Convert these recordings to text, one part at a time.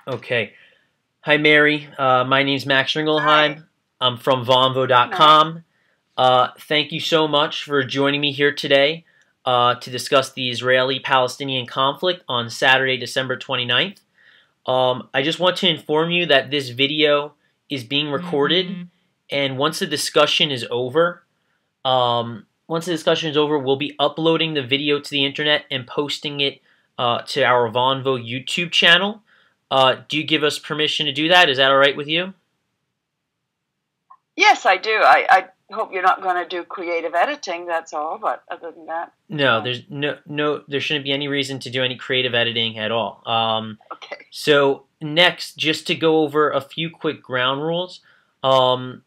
Okay. Hi, Mary. My name's Max Hi, Ringelheim. I'm from Max. Vonvo.com. Thank you so much for joining me here today to discuss the Israeli-Palestinian conflict on Saturday, December 29th. I just want to inform you that this video is being recorded, and once the discussion is over, we'll be uploading the video to the internet and posting it to our Vonvo YouTube channel. Do you give us permission to do that? Is that all right with you? Yes, I do. I hope you're not going to do creative editing, that's all, but other than that, No, no. there's there shouldn't be any reason to do any creative editing at all. Okay. So next, just to go over a few quick ground rules. Um,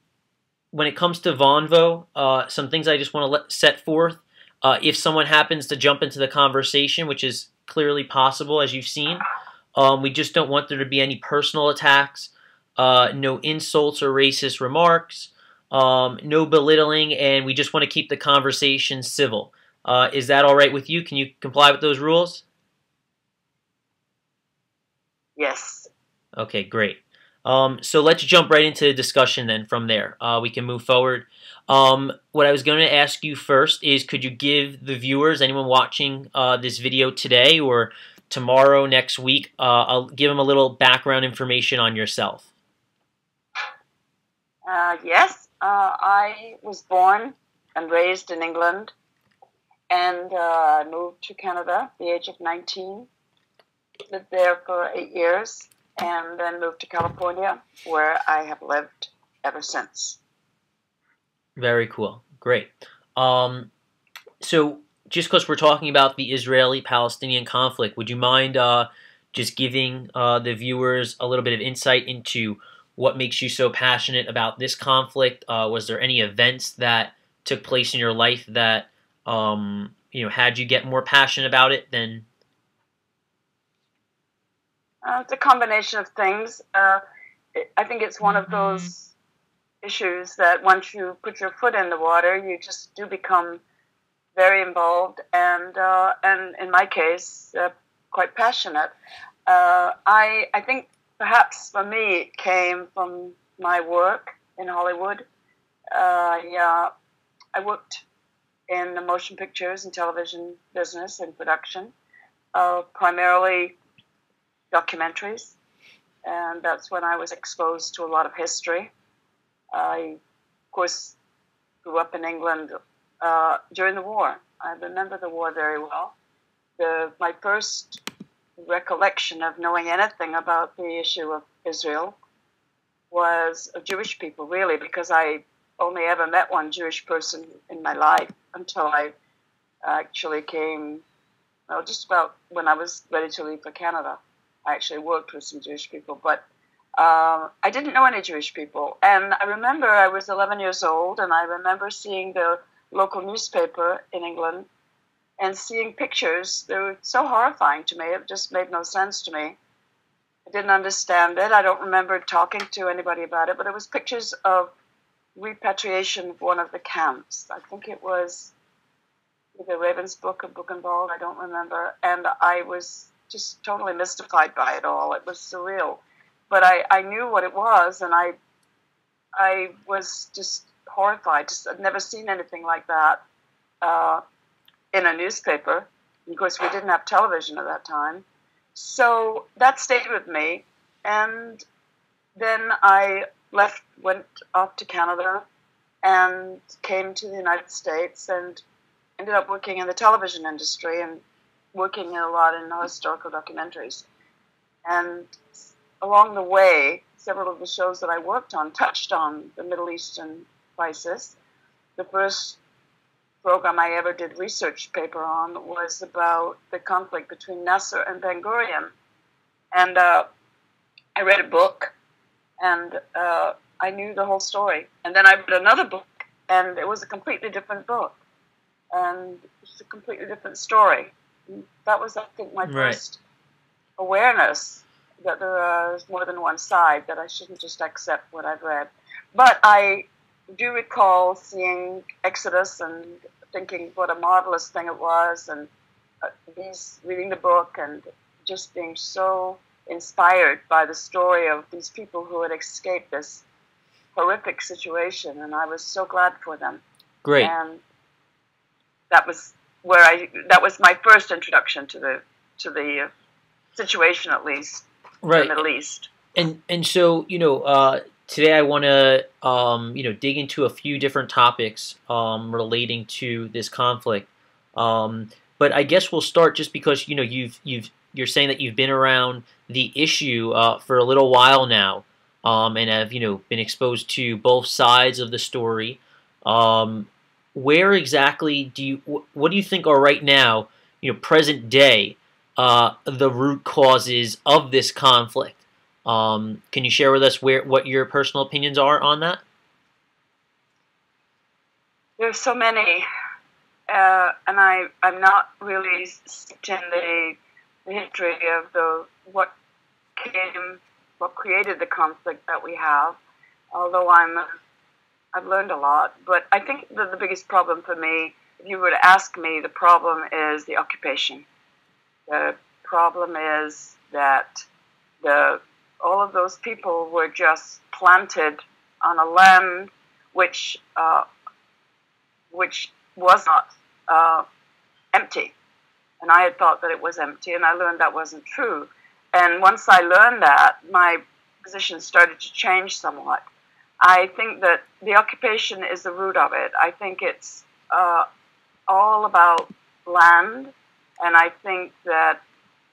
when it comes to Vonvo, some things I just want to set forth. If someone happens to jump into the conversation, which is clearly possible, as you've seen, we just don't want there to be any personal attacks, no insults or racist remarks, no belittling, and we just want to keep the conversation civil. Is that all right with you? Can you comply with those rules? Yes. Okay, great. So let's jump right into the discussion then from there. We can move forward. What I was going to ask you first is could you give the viewers, anyone watching this video today or tomorrow, next week, I'll give them a little background information on yourself. Yes, I was born and raised in England and moved to Canada at the age of 19. Lived there for 8 years and then moved to California, where I have lived ever since. Very cool. Great. So just because we're talking about the Israeli-Palestinian conflict, would you mind just giving the viewers a little bit of insight into what makes you so passionate about this conflict? Was there any events that took place in your life that had you get more passionate about it than? It's a combination of things. I think it's one of those issues that once you put your foot in the water, you just do become very involved and in my case, quite passionate. I think perhaps for me it came from my work in Hollywood. I worked in the motion pictures and television business and production, primarily documentaries, and that's when I was exposed to a lot of history. I, of course, grew up in England during the war. I remember the war very well. My first recollection of knowing anything about the issue of Israel was of Jewish people, really, because I only ever met one Jewish person in my life until I actually came, well, just about when I was ready to leave for Canada. I actually worked with some Jewish people, but I didn't know any Jewish people. And I remember I was 11 years old, and I remember seeing the local newspaper in England and seeing pictures. They were so horrifying to me. It just made no sense to me. I didn't understand it. I don't remember talking to anybody about it, but it was pictures of repatriation of one of the camps. I think it was either Ravensbrück or Buchenwald. I don't remember. And I was just totally mystified by it all. It was surreal. But I knew what it was, and I was just horrified. I'd never seen anything like that in a newspaper. Of course, we didn't have television at that time. So that stayed with me. And then I went off to Canada and came to the United States and ended up working in the television industry and working a lot in historical documentaries. And along the way, several of the shows that I worked on touched on the Middle Eastern crisis. The first program I ever did research paper on was about the conflict between Nasser and Ben Gurion. And I read a book, and I knew the whole story. And then I read another book, and it was a completely different book. And it's a completely different story. And that was, I think, my first awareness that there is more than one side, that I shouldn't just accept what I've read. But I do recall seeing Exodus and thinking what a marvelous thing it was, and reading the book and just being so inspired by the story of these people who had escaped this horrific situation, and I was so glad for them. Great. And that was that was my first introduction to the situation, at least, Right. in the Middle East. And so, today I want to dig into a few different topics relating to this conflict. But I guess we'll start just because you're saying that you've been around the issue for a little while now, and have been exposed to both sides of the story. Where exactly what do you think are right now, present day, the root causes of this conflict? Can you share with us what your personal opinions are on that? There's so many, and I'm not really steeped in the history of what created the conflict that we have. Although I've learned a lot, but I think that the biggest problem for me, if you were to ask me, the problem is the occupation. The problem is that all of those people were just planted on a land which was not empty. And I had thought that it was empty, and I learned that wasn't true. And once I learned that, my position started to change somewhat. I think that the occupation is the root of it. I think it's all about land, and I think that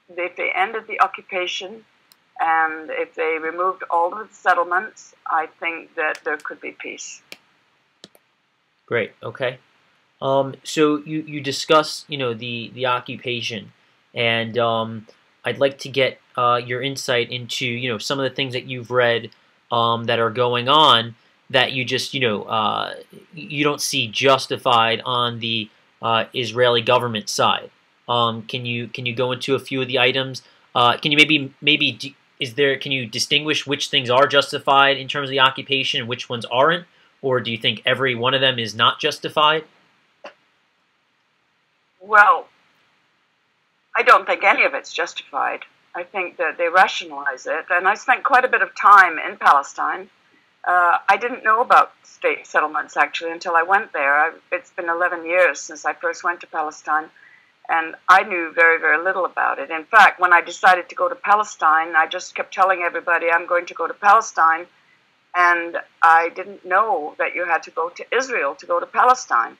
if they ended the occupation and if they removed all of the settlements, I think that there could be peace. Great. Okay. So you discuss the occupation, and I'd like to get your insight into some of the things that you've read that are going on that you just you don't see justified on the Israeli government side. Can you go into a few of the items? Can you can you distinguish which things are justified in terms of the occupation and which ones aren't, or do you think every one of them is not justified? Well, I don't think any of it's justified. I think that they rationalize it, and I spent quite a bit of time in Palestine. I didn't know about state settlements, actually, until I went there. It's been 11 years since I first went to Palestine, and I knew very, very little about it. In fact, when I decided to go to Palestine, I just kept telling everybody I'm going to go to Palestine, and I didn't know that you had to go to Israel to go to Palestine.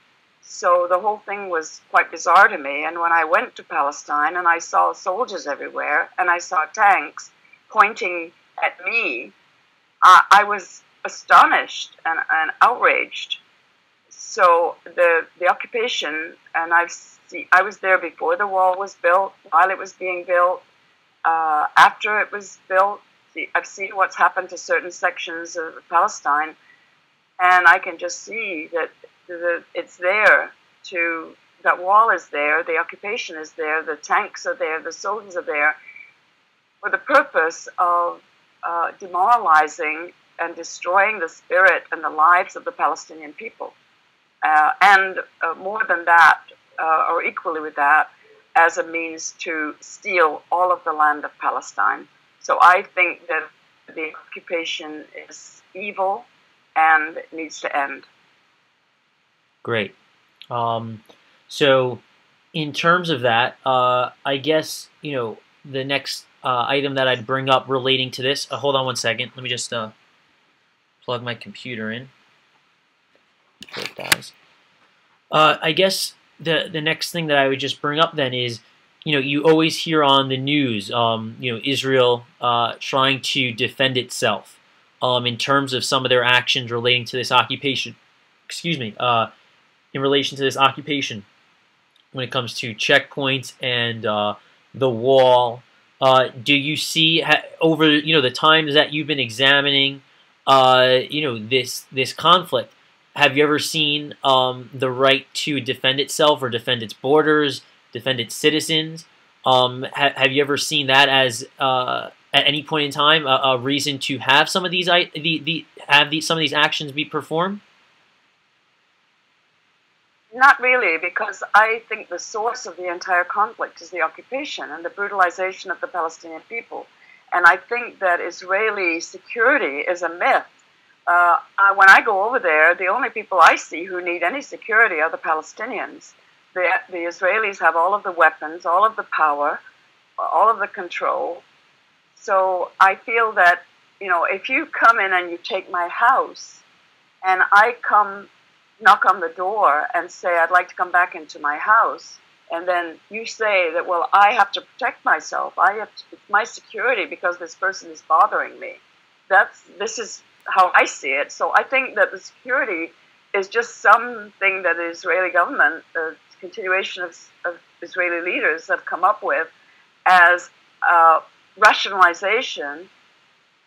So the whole thing was quite bizarre to me. And when I went to Palestine and I saw soldiers everywhere and I saw tanks pointing at me, I was astonished and outraged. So the occupation, and I was there before the wall was built, while it was being built, after it was built. I've seen what's happened to certain sections of Palestine, and I can just see that it's there. That wall is there, the occupation is there, the tanks are there, the soldiers are there, for the purpose of demoralizing and destroying the spirit and the lives of the Palestinian people. And more than that, or equally with that, as a means to steal all of the land of Palestine. So I think that the occupation is evil and needs to end. Great. So in terms of that, I guess, the next item that I'd bring up relating to this, hold on one second. Let me just plug my computer in. Before it dies. I guess the next thing that I would just bring up then is, you always hear on the news, Israel trying to defend itself in terms of some of their actions relating to this occupation. Excuse me. In relation to this occupation, when it comes to checkpoints and the wall, do you see over the times that you've been examining this conflict? Have you ever seen the right to defend itself or defend its borders, defend its citizens? Have you ever seen that as at any point in time a reason to have some of these some of these actions be performed? Not really, because I think the source of the entire conflict is the occupation and the brutalization of the Palestinian people. And I think that Israeli security is a myth. When I go over there, the only people I see who need any security are the Palestinians. The Israelis have all of the weapons, all of the power, all of the control. So I feel that, if you come in and you take my house, and I come knock on the door and say, I'd like to come back into my house, and then you say that, well, I have to protect myself. It's my security because this person is bothering me. This is how I see it. So I think that the security is just something that the Israeli government, the continuation of Israeli leaders have come up with as rationalization.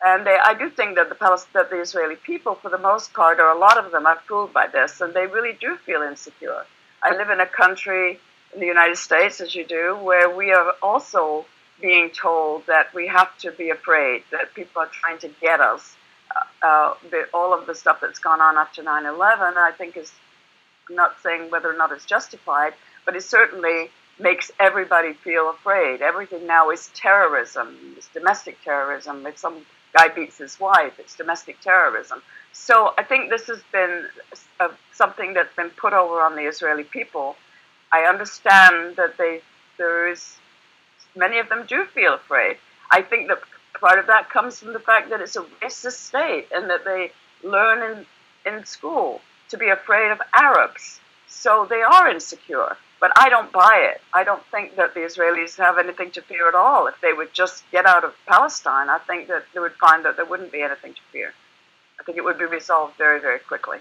And I do think that the Israeli people, for the most part, or a lot of them, are fooled by this, and they really do feel insecure. I live in a country, in the United States, as you do, where we are also being told that we have to be afraid, that people are trying to get us. All of the stuff that's gone on after 9/11, I think I'm not saying whether or not it's justified, but it certainly makes everybody feel afraid. Everything now is terrorism. It's domestic terrorism. If some guy beats his wife, it's domestic terrorism. So I think this has been something that's been put over on the Israeli people. I understand that many of them do feel afraid. I think that part of that comes from the fact that it's a racist state and that they learn in school to be afraid of Arabs. So they are insecure. But I don't buy it. I don't think that the Israelis have anything to fear at all. If they would just get out of Palestine, I think that they would find that there wouldn't be anything to fear. I think it would be resolved very, very quickly.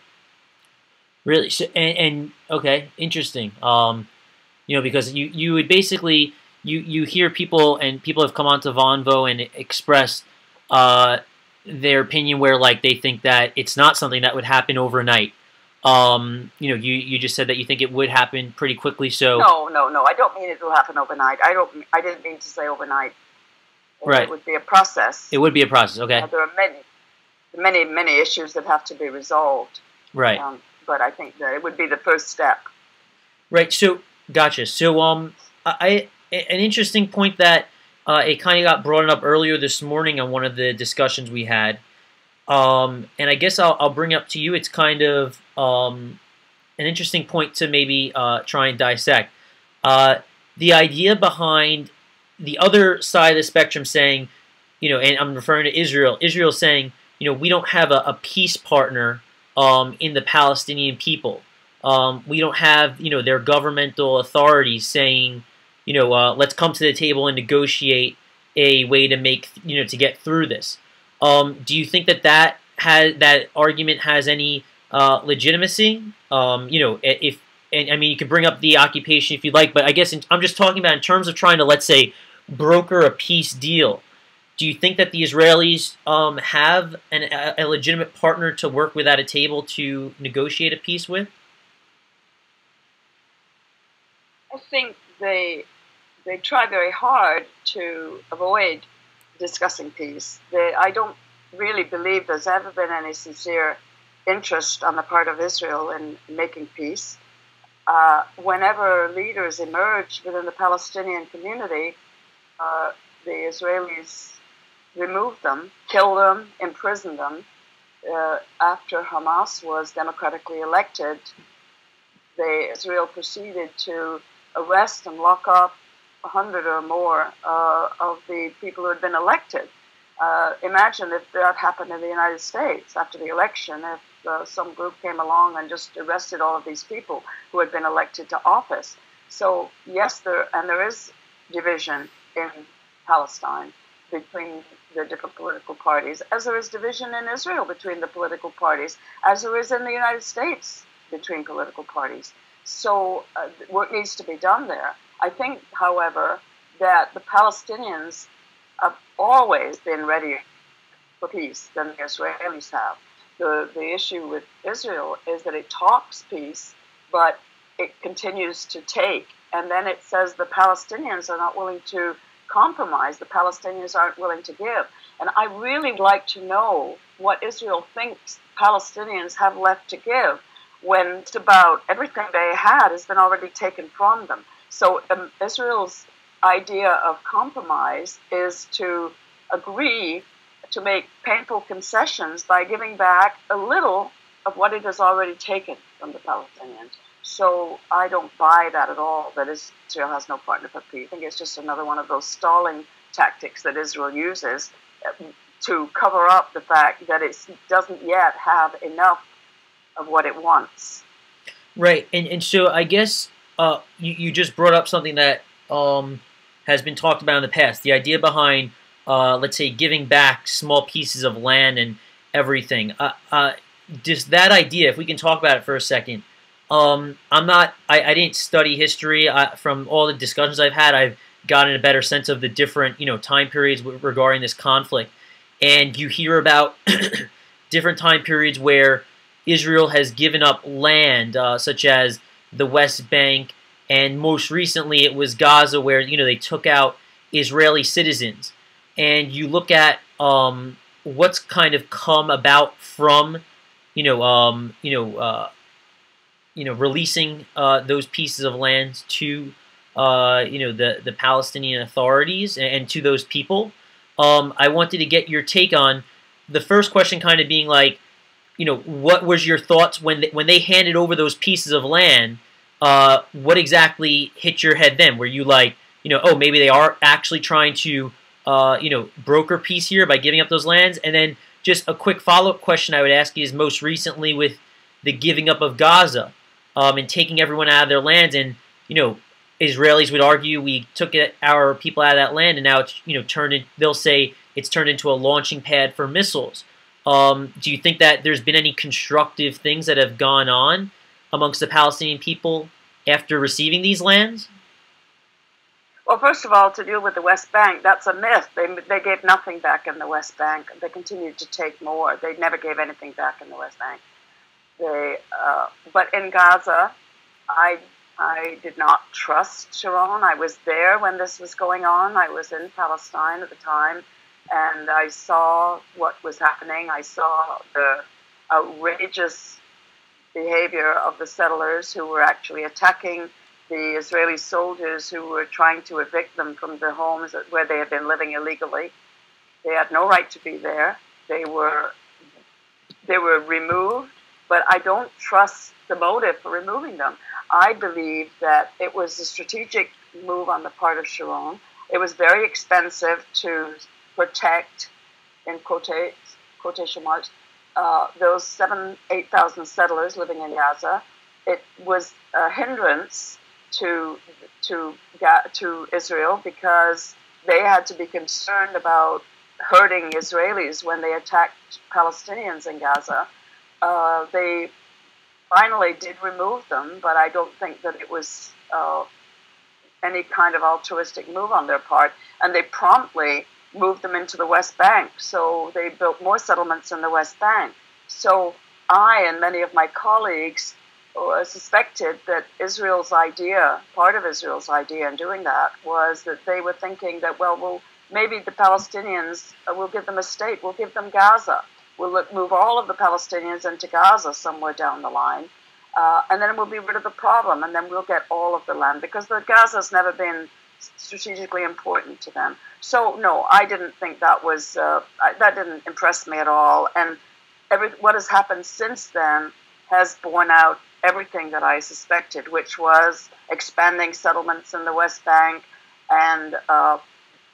Really? So, and okay, interesting. Because you would basically you hear people, and people have come onto Vonvo and expressed their opinion where, like, they think that it's not something that would happen overnight. You just said that you think it would happen pretty quickly. So no, I don't mean it will happen overnight. I didn't mean to say overnight. Right. It would be a process. It would be a process. Okay. There are many issues that have to be resolved. Right. But I think that it would be the first step. Right. So gotcha. So an interesting point that it kind of got brought up earlier this morning on one of the discussions we had. And I guess I'll bring up to you. It's kind of an interesting point to maybe try and dissect. The idea behind the other side of the spectrum saying, and I'm referring to Israel. Israel saying, we don't have a peace partner in the Palestinian people. We don't have, their governmental authorities saying, let's come to the table and negotiate a way to make, to get through this. Do you think that argument has any legitimacy? You could bring up the occupation if you'd like, but I guess I'm just talking about in terms of trying to, let's say, broker a peace deal. Do you think that the Israelis have a legitimate partner to work with at a table to negotiate a peace with? I think they try very hard to avoid discussing peace. I don't really believe there's ever been any sincere interest on the part of Israel in making peace. Whenever leaders emerge within the Palestinian community, the Israelis remove them, kill them, imprison them. After Hamas was democratically elected, Israel proceeded to arrest and lock up 100 or more of the people who had been elected. Imagine if that happened in the United States after the election, if some group came along and just arrested all of these people who had been elected to office. So yes, there is division in Palestine between the different political parties, as there is division in Israel between the political parties, as there is in the United States between political parties. So work needs to be done there. I think, however, that the Palestinians have always been readier for peace than the Israelis have. The issue with Israel is that it talks peace, but it continues to take. And then it says the Palestinians are not willing to compromise. The Palestinians aren't willing to give. And I really like to know what Israel thinks Palestinians have left to give when just about everything they had has been already taken from them. So Israel's idea of compromise is to agree to make painful concessions by giving back a little of what it has already taken from the Palestinians. So I don't buy that at all, that Israel has no partner for peace. I think it's just another one of those stalling tactics that Israel uses to cover up the fact that it doesn't yet have enough of what it wants. Right, and so I guess you just brought up something that has been talked about in the past, the idea behind, let's say, giving back small pieces of land and everything. Just that idea, if we can talk about it for a second. I didn't study history. From all the discussions I've had, I've gotten a better sense of the different, time periods regarding this conflict. And you hear about different time periods where Israel has given up land, such as the West Bank, and most recently it was Gaza, where they took out Israeli citizens. And you look at what's kind of come about from releasing those pieces of land to the Palestinian authorities and to those people. I wanted to get your take on the first question, kind of being like, what was your thoughts when they handed over those pieces of land? What exactly hit your head then? Were you like, oh, maybe they are actually trying to, broker peace here by giving up those lands? And then just a quick follow-up question I would ask you is, most recently with the giving up of Gaza and taking everyone out of their lands, and Israelis would argue we took our people out of that land, and now it's they'll say it's turned into a launching pad for missiles. Do you think that there's been any constructive things that have gone on amongst the Palestinian people after receiving these lands? Well, first of all, to deal with the West Bank, that's a myth. They gave nothing back in the West Bank. They continued to take more. They never gave anything back in the West Bank. But in Gaza, I did not trust Sharon. I was there when this was going on. I was in Palestine at the time, and I saw what was happening. I saw the outrageous behavior of the settlers who were actually attacking the Israeli soldiers who were trying to evict them from the homes where they had been living illegally. They had no right to be there. They were removed, but I don't trust the motive for removing them. I believe that it was a strategic move on the part of Sharon. It was very expensive to protect, in quotation marks, those 8,000 settlers living in Gaza. It was a hindrance to Israel because they had to be concerned about hurting Israelis when they attacked Palestinians in Gaza. They finally did remove them, but I don't think that it was any kind of altruistic move on their part. And they promptly moved them into the West Bank. So they built more settlements in the West Bank. So I and many of my colleagues suspected that Israel's idea, part of Israel's idea in doing that, was that they were thinking that, well, maybe the Palestinians, we'll give them a state, we'll give them Gaza. We'll move all of the Palestinians into Gaza somewhere down the line, and then we'll be rid of the problem, and then we'll get all of the land, because the Gaza's never been strategically important to them. So, no, I didn't think that was, that didn't impress me at all. And what has happened since then has borne out everything that I suspected, which was expanding settlements in the West Bank and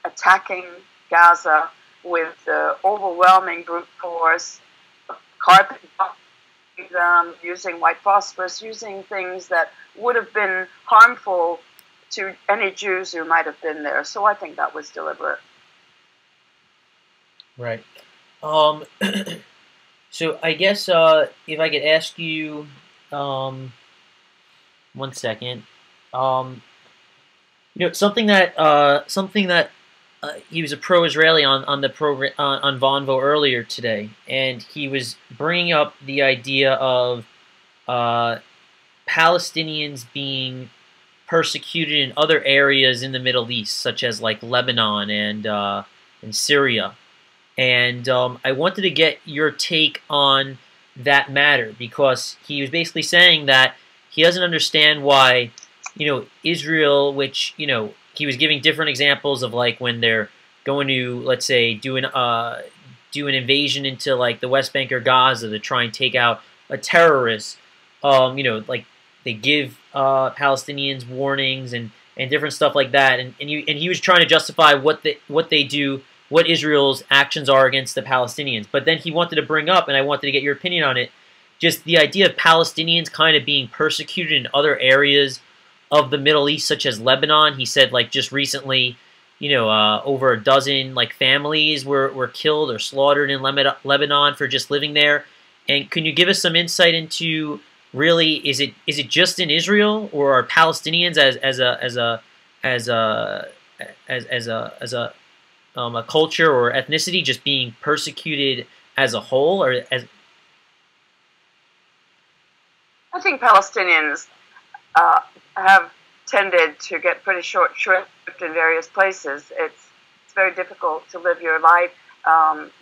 attacking Gaza with overwhelming brute force, carpet bombing, using white phosphorus, using things that would have been harmful to any Jews who might have been there. So I think that was deliberate. Right. So I guess if I could ask you, 1 second, something that he was a pro-Israeli on the program on Vonvo earlier today, and he was bringing up the idea of Palestinians being persecuted in other areas in the Middle East, such as like Lebanon and Syria. And I wanted to get your take on that matter, because he was basically saying that he doesn't understand why, Israel, which, he was giving different examples of like when they're going to, let's say, do an invasion into like the West Bank or Gaza to try and take out a terrorist. Like they give Palestinians warnings and different stuff like that. And he was trying to justify what they do, what Israel's actions are against the Palestinians. But then he wanted to bring up, and I wanted to get your opinion on it, just the idea of Palestinians kind of being persecuted in other areas of the Middle East, such as Lebanon. He said, like, just recently, over a dozen like families were killed or slaughtered in Lebanon for just living there. And can you give us some insight into, really, is it just in Israel, or are Palestinians as a culture or ethnicity just being persecuted as a whole, or as? I think Palestinians have tended to get pretty short shrift in various places. It's very difficult to live your life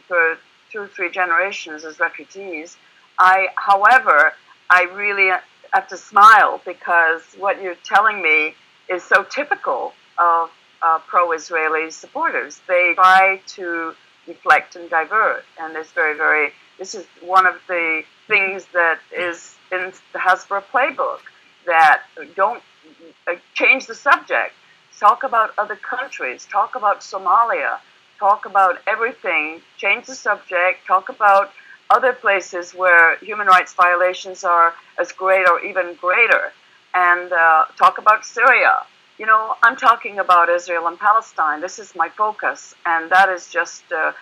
for 2 or 3 generations as refugees. However, I really have to smile, because what you're telling me is so typical of pro-Israeli supporters. They try to deflect and divert, and it's this is one of the things that is in the Hasbro playbook, that don't change the subject. Talk about other countries. Talk about Somalia. Talk about everything. Change the subject. Talk about other places where human rights violations are as great or even greater. And talk about Syria. I'm talking about Israel and Palestine. This is my focus. And that is just a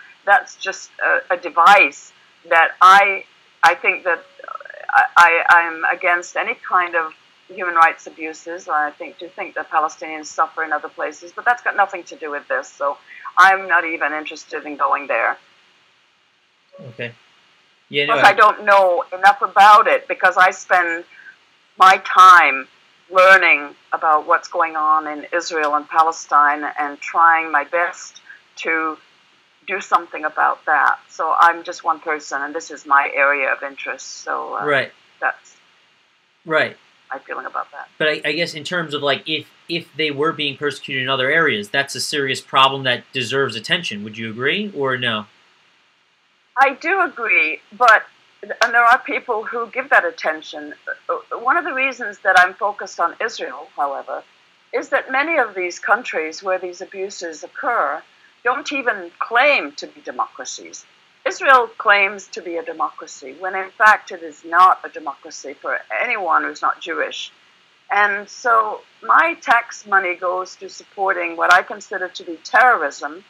device that I think that I'm against any kind of human rights abuses. I do think that Palestinians suffer in other places, but that's got nothing to do with this. So I'm not even interested in going there. Okay. Yeah. Plus, I don't know enough about it, because I spend my time learning about what's going on in Israel and Palestine and trying my best to do something about that. So I'm just one person, and this is my area of interest. So right. That's right. my feeling about that. But I guess in terms of, like, if they were being persecuted in other areas, that's a serious problem that deserves attention. Would you agree, or no? I do agree, and there are people who give that attention. One of the reasons that I'm focused on Israel, however, is that many of these countries where these abuses occur don't even claim to be democracies. Israel claims to be a democracy, when in fact it is not a democracy for anyone who's not Jewish. And so my tax money goes to supporting what I consider to be terrorism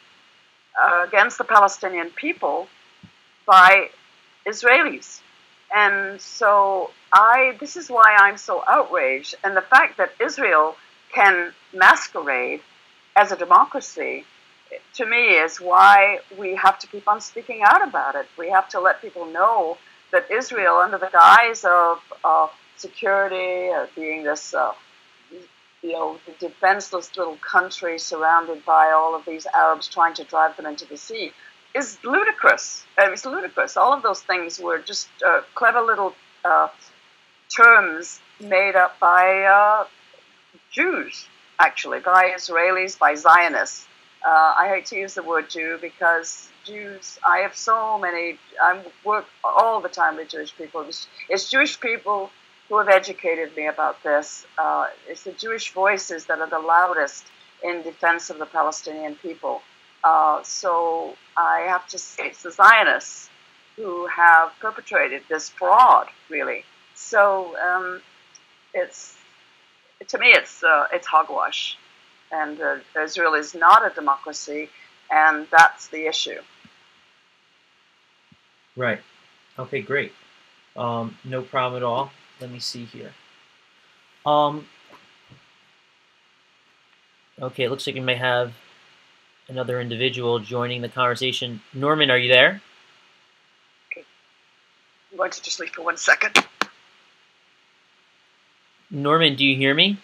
against the Palestinian people by Israelis. And so this is why I'm so outraged. And the fact that Israel can masquerade as a democracy, to me, is why we have to keep on speaking out about it. We have to let people know that Israel, under the guise of security, being this, the defenseless little country surrounded by all of these Arabs trying to drive them into the sea, is ludicrous. It's ludicrous. All of those things were just clever little terms made up by Jews, actually, by Israelis, by Zionists. I hate to use the word Jew, because Jews, I work all the time with Jewish people. It's Jewish people who have educated me about this. It's the Jewish voices that are the loudest in defense of the Palestinian people. So I have to say it's the Zionists who have perpetrated this fraud, really. So to me, it's hogwash. And Israel is not a democracy, and that's the issue. Right. Okay, great. No problem at all. Let me see here. Okay, it looks like we may have another individual joining the conversation. Norman, are you there? Okay. I'm going to just leave for 1 second. Norman, do you hear me?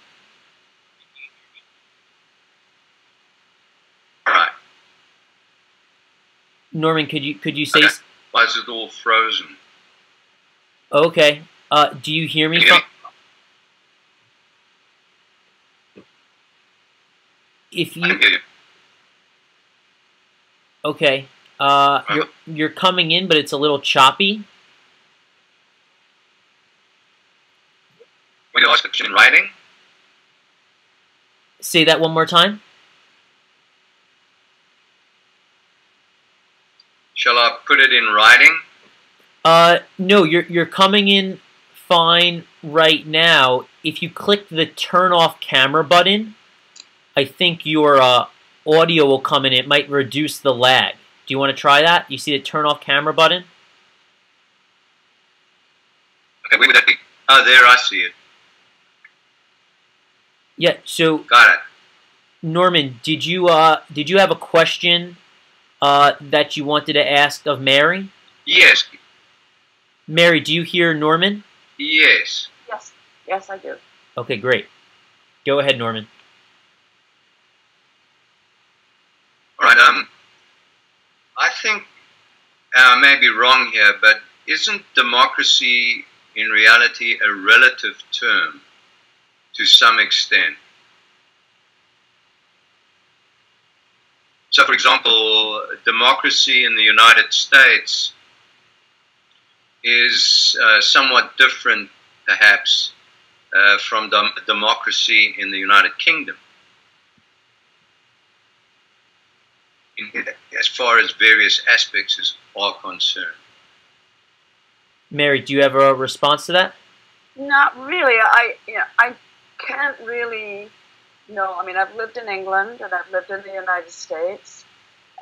Right. Norman, could you say? Okay. Why is it all frozen? Okay. Do you hear me? If you. Okay. You're coming in, but it's a little choppy. Will you ask the question in writing? Say that one more time. Shall I put it in writing? No, you're coming in fine right now. If you click the turn off camera button, I think your audio will come in. It might reduce the lag. Do you want to try that? You see the turn off camera button? Okay, where would that be? Oh, there, I see it. Yeah. So, Got it. Norman, did you have a question that you wanted to ask of Mary? Yes. Mary, do you hear Norman? Yes. Yes, yes, I do. Okay, great. Go ahead, Norman. All right. I think I may be wrong here, but isn't democracy in reality a relative term to some extent? So, for example, democracy in the United States is somewhat different, perhaps, from democracy in the United Kingdom, as far as various aspects are concerned. Mary, do you have a response to that? Not really. I can't really. No, I mean, I've lived in England and I've lived in the United States,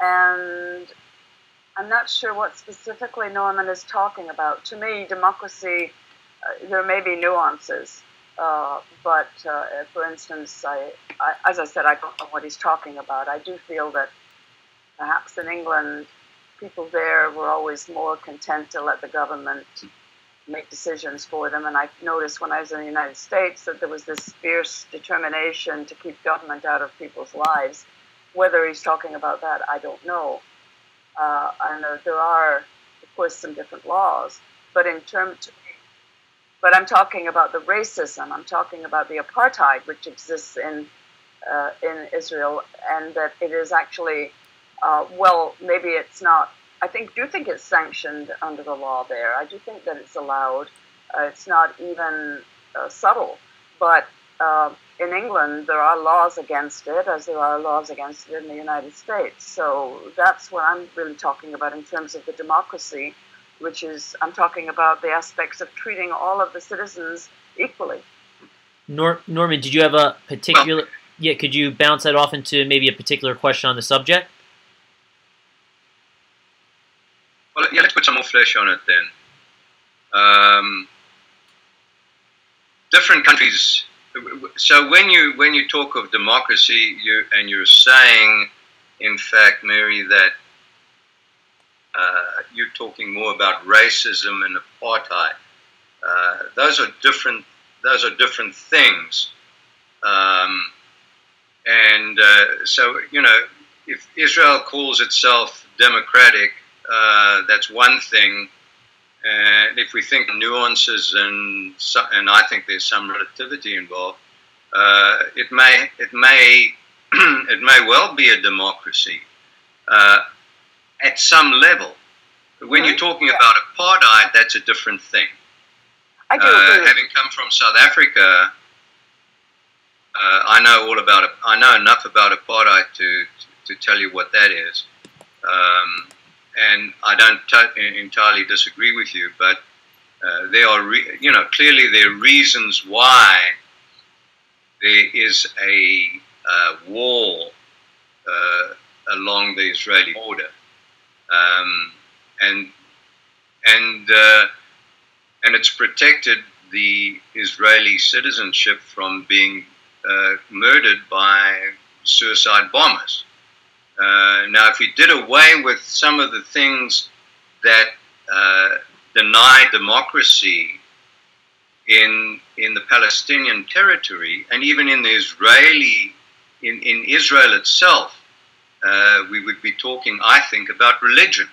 and I'm not sure what specifically Norman is talking about. To me, democracy, there may be nuances, but for instance, as I said, I don't know what he's talking about. I do feel that perhaps in England, people there were always more content to let the government make decisions for them. And I noticed when I was in the United States that there was this fierce determination to keep government out of people's lives. Whether he's talking about that, I don't know. And there are, of course, some different laws. But I'm talking about the racism. I'm talking about the apartheid which exists in Israel, and that it is actually, well, maybe it's not. I do think it's sanctioned under the law there. I do think that it's allowed. It's not even subtle. But in England, there are laws against it, as there are laws against it in the United States. So that's what I'm really talking about in terms of the democracy, which is, I'm talking about the aspects of treating all of the citizens equally. Norman, did you have a particular... Yeah, could you bounce that off into maybe a particular question on the subject? Well, yeah, let's put some more flesh on it then. Different countries. So when you talk of democracy, you're saying, in fact, Mary, that you're talking more about racism and apartheid. Those are different. Those are different things. So if Israel calls itself democratic, that's one thing. And if we think nuances and I think there's some relativity involved, it may it may well be a democracy at some level. But when you're talking about apartheid, that's a different thing. I do agree. Having come from South Africa, I know all about it. I know enough about apartheid to tell you what that is. And I don't entirely disagree with you, but there are, clearly there are reasons why there is a wall along the Israeli border, and it's protected the Israeli citizenship from being murdered by suicide bombers. Now, if we did away with some of the things that deny democracy in the Palestinian territory, and even in the in Israel itself, we would be talking, I think, about religion,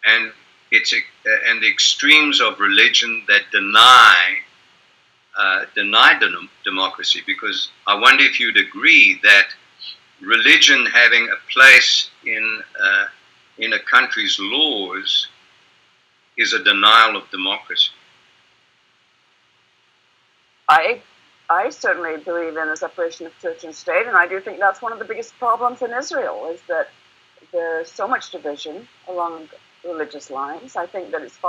and and the extremes of religion that deny democracy. Because I wonder if you'd agree that religion having a place in a country's laws is a denial of democracy. I certainly believe in the separation of church and state, and I do think that's one of the biggest problems in Israel, is that there's so much division along religious lines. I think that it's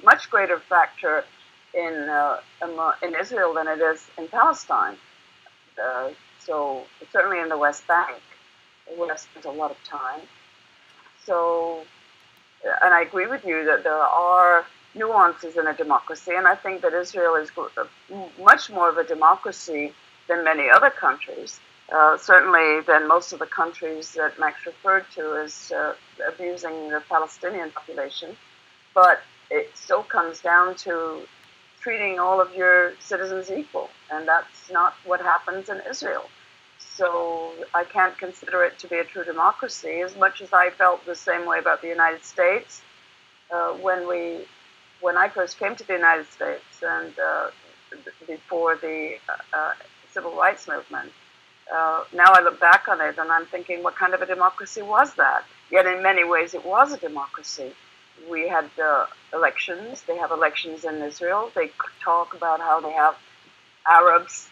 much greater factor in Israel than it is in Palestine. So certainly in the West Bank, where I spent a lot of time. So, and I agree with you that there are nuances in a democracy, and I think that Israel is much more of a democracy than many other countries, certainly than most of the countries that Max referred to as abusing the Palestinian population. But it still comes down to treating all of your citizens equal, and that's not what happens in Israel. So I can't consider it to be a true democracy, as much as I felt the same way about the United States when I first came to the United States and before the civil rights movement. Now I look back on it and I'm thinking, what kind of a democracy was that? Yet in many ways it was a democracy. We had elections. They have elections in Israel. They talk about how they have Arabs.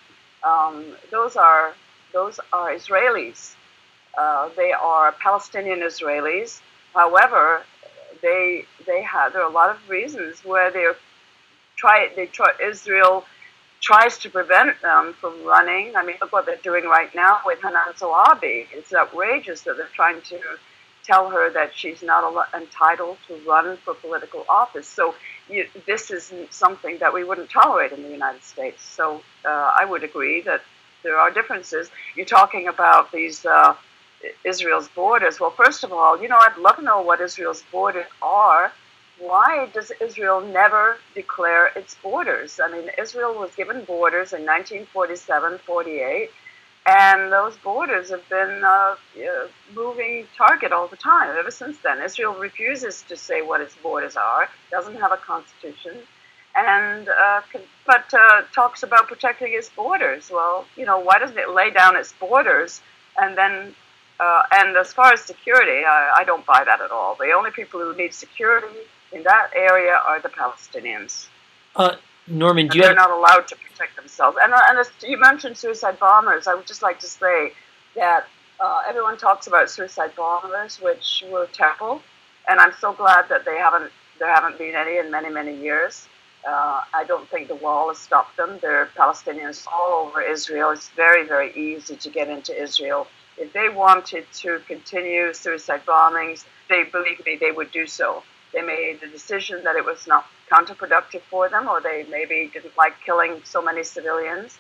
Those are Israelis. They are Palestinian Israelis. However, there are a lot of reasons where Israel tries to prevent them from running. I mean, look what they're doing right now with Hanan Salabi. It's outrageous that they're trying to tell her that she's not entitled to run for political office. So this is something that we wouldn't tolerate in the United States. So I would agree that there are differences. You're talking about these Israel's borders. Well, first of all, I'd love to know what Israel's borders are. Why does Israel never declare its borders? I mean, Israel was given borders in 1947, 48, and those borders have been moving target all the time ever since then. Israel refuses to say what its borders are, doesn't have a constitution, and but talks about protecting its borders. Well, why doesn't it lay down its borders and then? And as far as security, I don't buy that at all. The only people who need security in that area are the Palestinians. Norman, they're not allowed to protect themselves. And as you mentioned suicide bombers, I would just like to say that everyone talks about suicide bombers, which were terrible, and I'm so glad that there haven't been any in many, many years. I don't think the wall has stopped them. There are Palestinians all over Israel. It's very, very easy to get into Israel. If they wanted to continue suicide bombings, believe me, they would do so. They made the decision that it was not counterproductive for them, or they maybe didn't like killing so many civilians.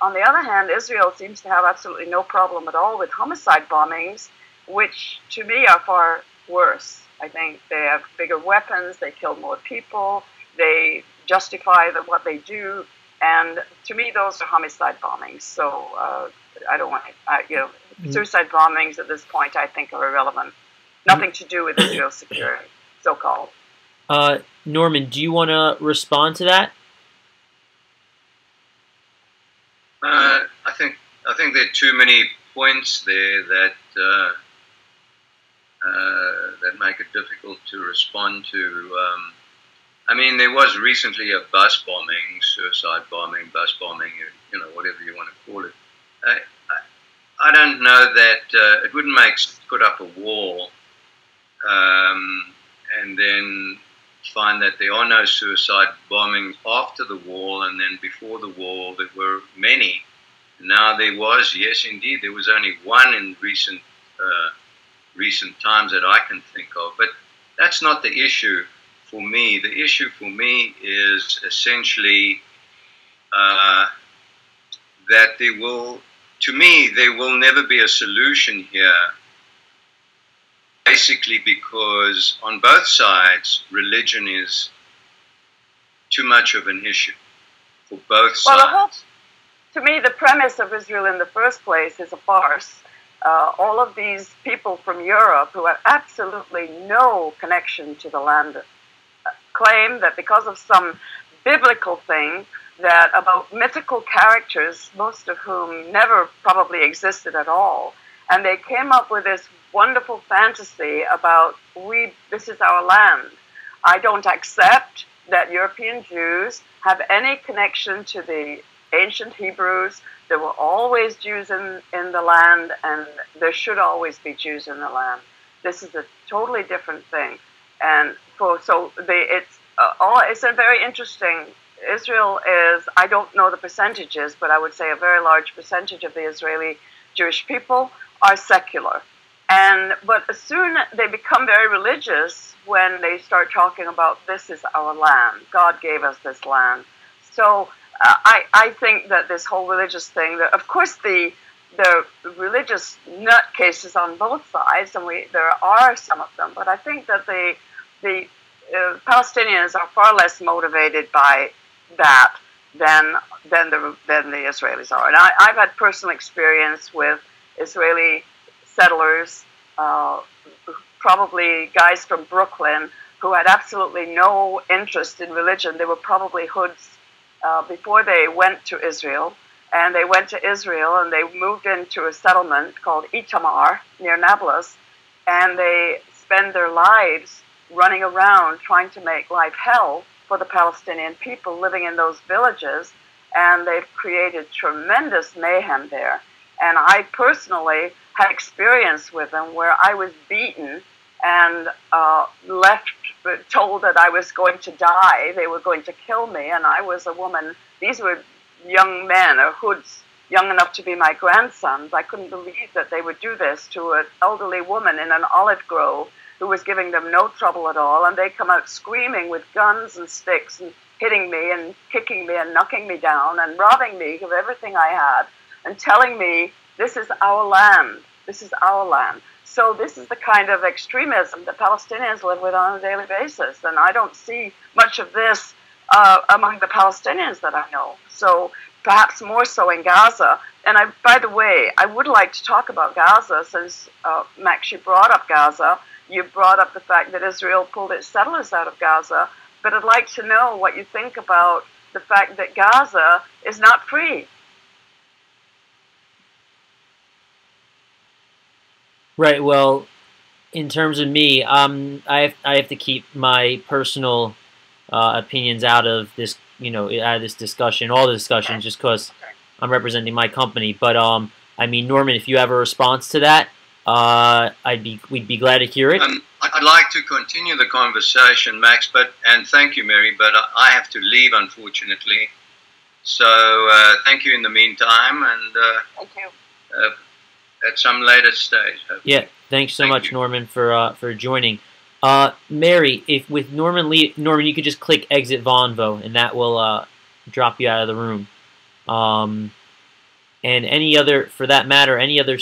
On the other hand, Israel seems to have absolutely no problem at all with homicide bombings, which to me are far worse. I think they have bigger weapons, they kill more people, they justify what they do, and to me those are homicide bombings. So I don't want suicide bombings at this point I think are irrelevant. Nothing to do with Israel's security, so-called. Norman, do you want to respond to that? I think there are too many points there that that make it difficult to respond to. I mean, there was recently a bus bombing, suicide bombing, bus bombing, whatever you want to call it. I don't know that it wouldn't put up a wall and then find that there are no suicide bombings after the wall, and then before the wall there were many. Now there was, yes, indeed, there was only one in recent times that I can think of. But that's not the issue for me. The issue for me is essentially that there will never be a solution here, basically because on both sides, religion is too much of an issue for both sides. To me, the premise of Israel in the first place is a farce. All of these people from Europe who have absolutely no connection to the land claim that because of some biblical thing, that about mythical characters, most of whom never probably existed at all. And they came up with this wonderful fantasy about this is our land. I don't accept that European Jews have any connection to the ancient Hebrews. There were always Jews in the land, and there should always be Jews in the land. This is a totally different thing. And it's a very interesting. Israel is, I don't know the percentages, but I would say a very large percentage of the Israeli Jewish people are secular. But as soon they become very religious when they start talking about this is our land, God gave us this land. So I think that this whole religious thing, that of course the religious nutcases on both sides, and there are some of them, but I think that the Palestinians are far less motivated by that than the Israelis are. And I've had personal experience with Israeli settlers, probably guys from Brooklyn, who had absolutely no interest in religion. They were probably hoods before they went to Israel. And they went to Israel and they moved into a settlement called Itamar near Nablus. And they spend their lives running around trying to make life hell for the Palestinian people living in those villages. And they've created tremendous mayhem there. And I personally had experience with them where I was beaten and told that I was going to die. They were going to kill me, and I was a woman. These were young men or hoods young enough to be my grandsons. I couldn't believe that they would do this to an elderly woman in an olive grove who was giving them no trouble at all, and they come out screaming with guns and sticks and hitting me and kicking me and knocking me down and robbing me of everything I had and telling me, this is our land, this is our land. So this is the kind of extremism that Palestinians live with on a daily basis, and I don't see much of this among the Palestinians that I know. So perhaps more so in Gaza. And by the way, I would like to talk about Gaza since, Max, you brought up Gaza. You brought up the fact that Israel pulled its settlers out of Gaza. But I'd like to know what you think about the fact that Gaza is not free. Right. Well, in terms of me, I have to keep my personal opinions out of this, out of this discussion, all the discussions, just because I'm representing my company. But I mean, Norman, if you have a response to that, we'd be glad to hear it. I'd like to continue the conversation, Max, and thank you, Mary, but I have to leave, unfortunately. So thank you in the meantime, and thank you. At some later stage. Hopefully. Yeah, thanks so much, Norman, for joining. Mary, if with Norman, you could just click exit Vonvo, and that will drop you out of the room. And any other, for that matter, any other.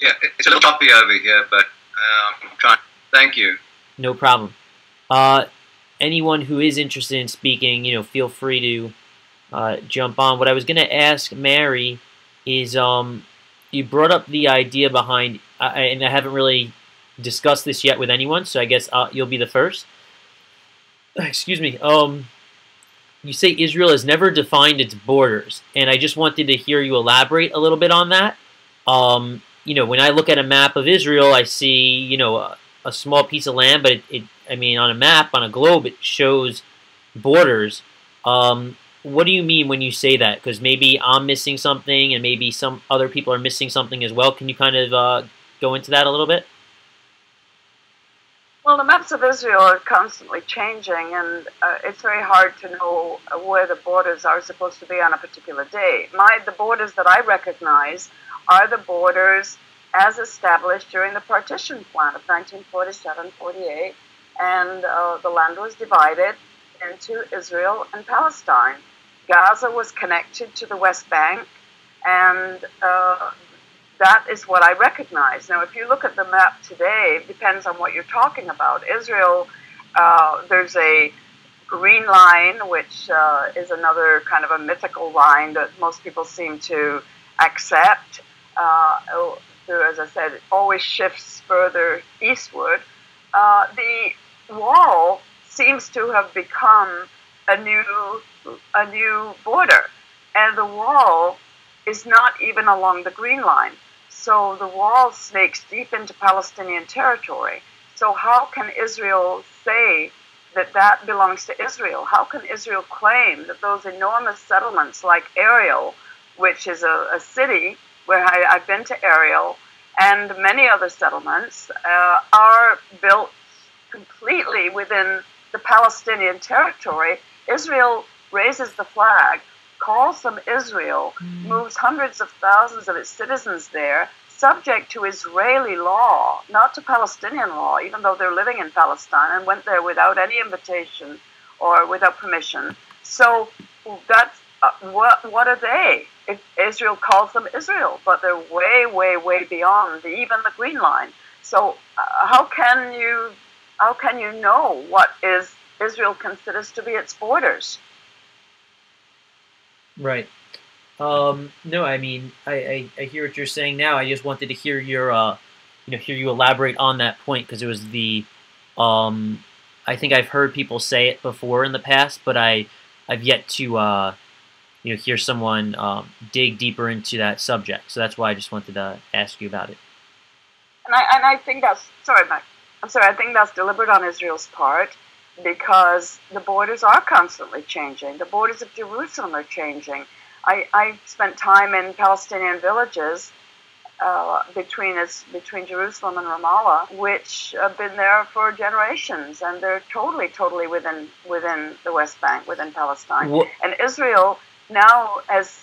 Yeah, it's a little choppy over here, but I'm trying. Thank you. No problem. Anyone who is interested in speaking, feel free to jump on. What I was going to ask Mary is, you brought up the idea behind, and I haven't really discussed this yet with anyone, so I guess you'll be the first. Excuse me. You say Israel has never defined its borders, and I just wanted to hear you elaborate a little bit on that. When I look at a map of Israel, I see, a small piece of land, but I mean, on a map, on a globe, it shows borders. What do you mean when you say that? Because maybe I'm missing something, and maybe some other people are missing something as well. Can you kind of go into that a little bit? Well, the maps of Israel are constantly changing, and it's very hard to know where the borders are supposed to be on a particular day. The borders that I recognize are the borders as established during the partition plan of 1947-48, and the land was divided into Israel and Palestine. Gaza was connected to the West Bank, and that is what I recognize. Now, if you look at the map today, it depends on what you're talking about. Israel, there's a green line, which is another kind of a mythical line that most people seem to accept. As I said, it always shifts further eastward. The wall seems to have become a new border, and the wall is not even along the Green Line. So the wall snakes deep into Palestinian territory. So how can Israel say that that belongs to Israel? How can Israel claim that those enormous settlements like Ariel, which is a city where I've been to Ariel, and many other settlements, are built completely within the Palestinian territory? Israel raises the flag, calls them Israel, moves hundreds of thousands of its citizens there, subject to Israeli law, not to Palestinian law, even though they're living in Palestine, and went there without any invitation or without permission. So that's what are they? If Israel calls them Israel, but they're way, way, way beyond even the Green Line. So how can you know what is Israel considers to be its borders? Right. No, I mean, I hear what you're saying now. I just wanted to hear your, hear you elaborate on that point, because it was the, I think I've heard people say it before in the past, but I've yet to, hear someone dig deeper into that subject. So that's why I just wanted to ask you about it. And I think that's, sorry, Mike. I'm sorry, I think that's deliberate on Israel's part, because the borders are constantly changing. The borders of Jerusalem are changing. I spent time in Palestinian villages between Jerusalem and Ramallah, which have been there for generations, and they're totally within the West Bank, within Palestine. And Israel now has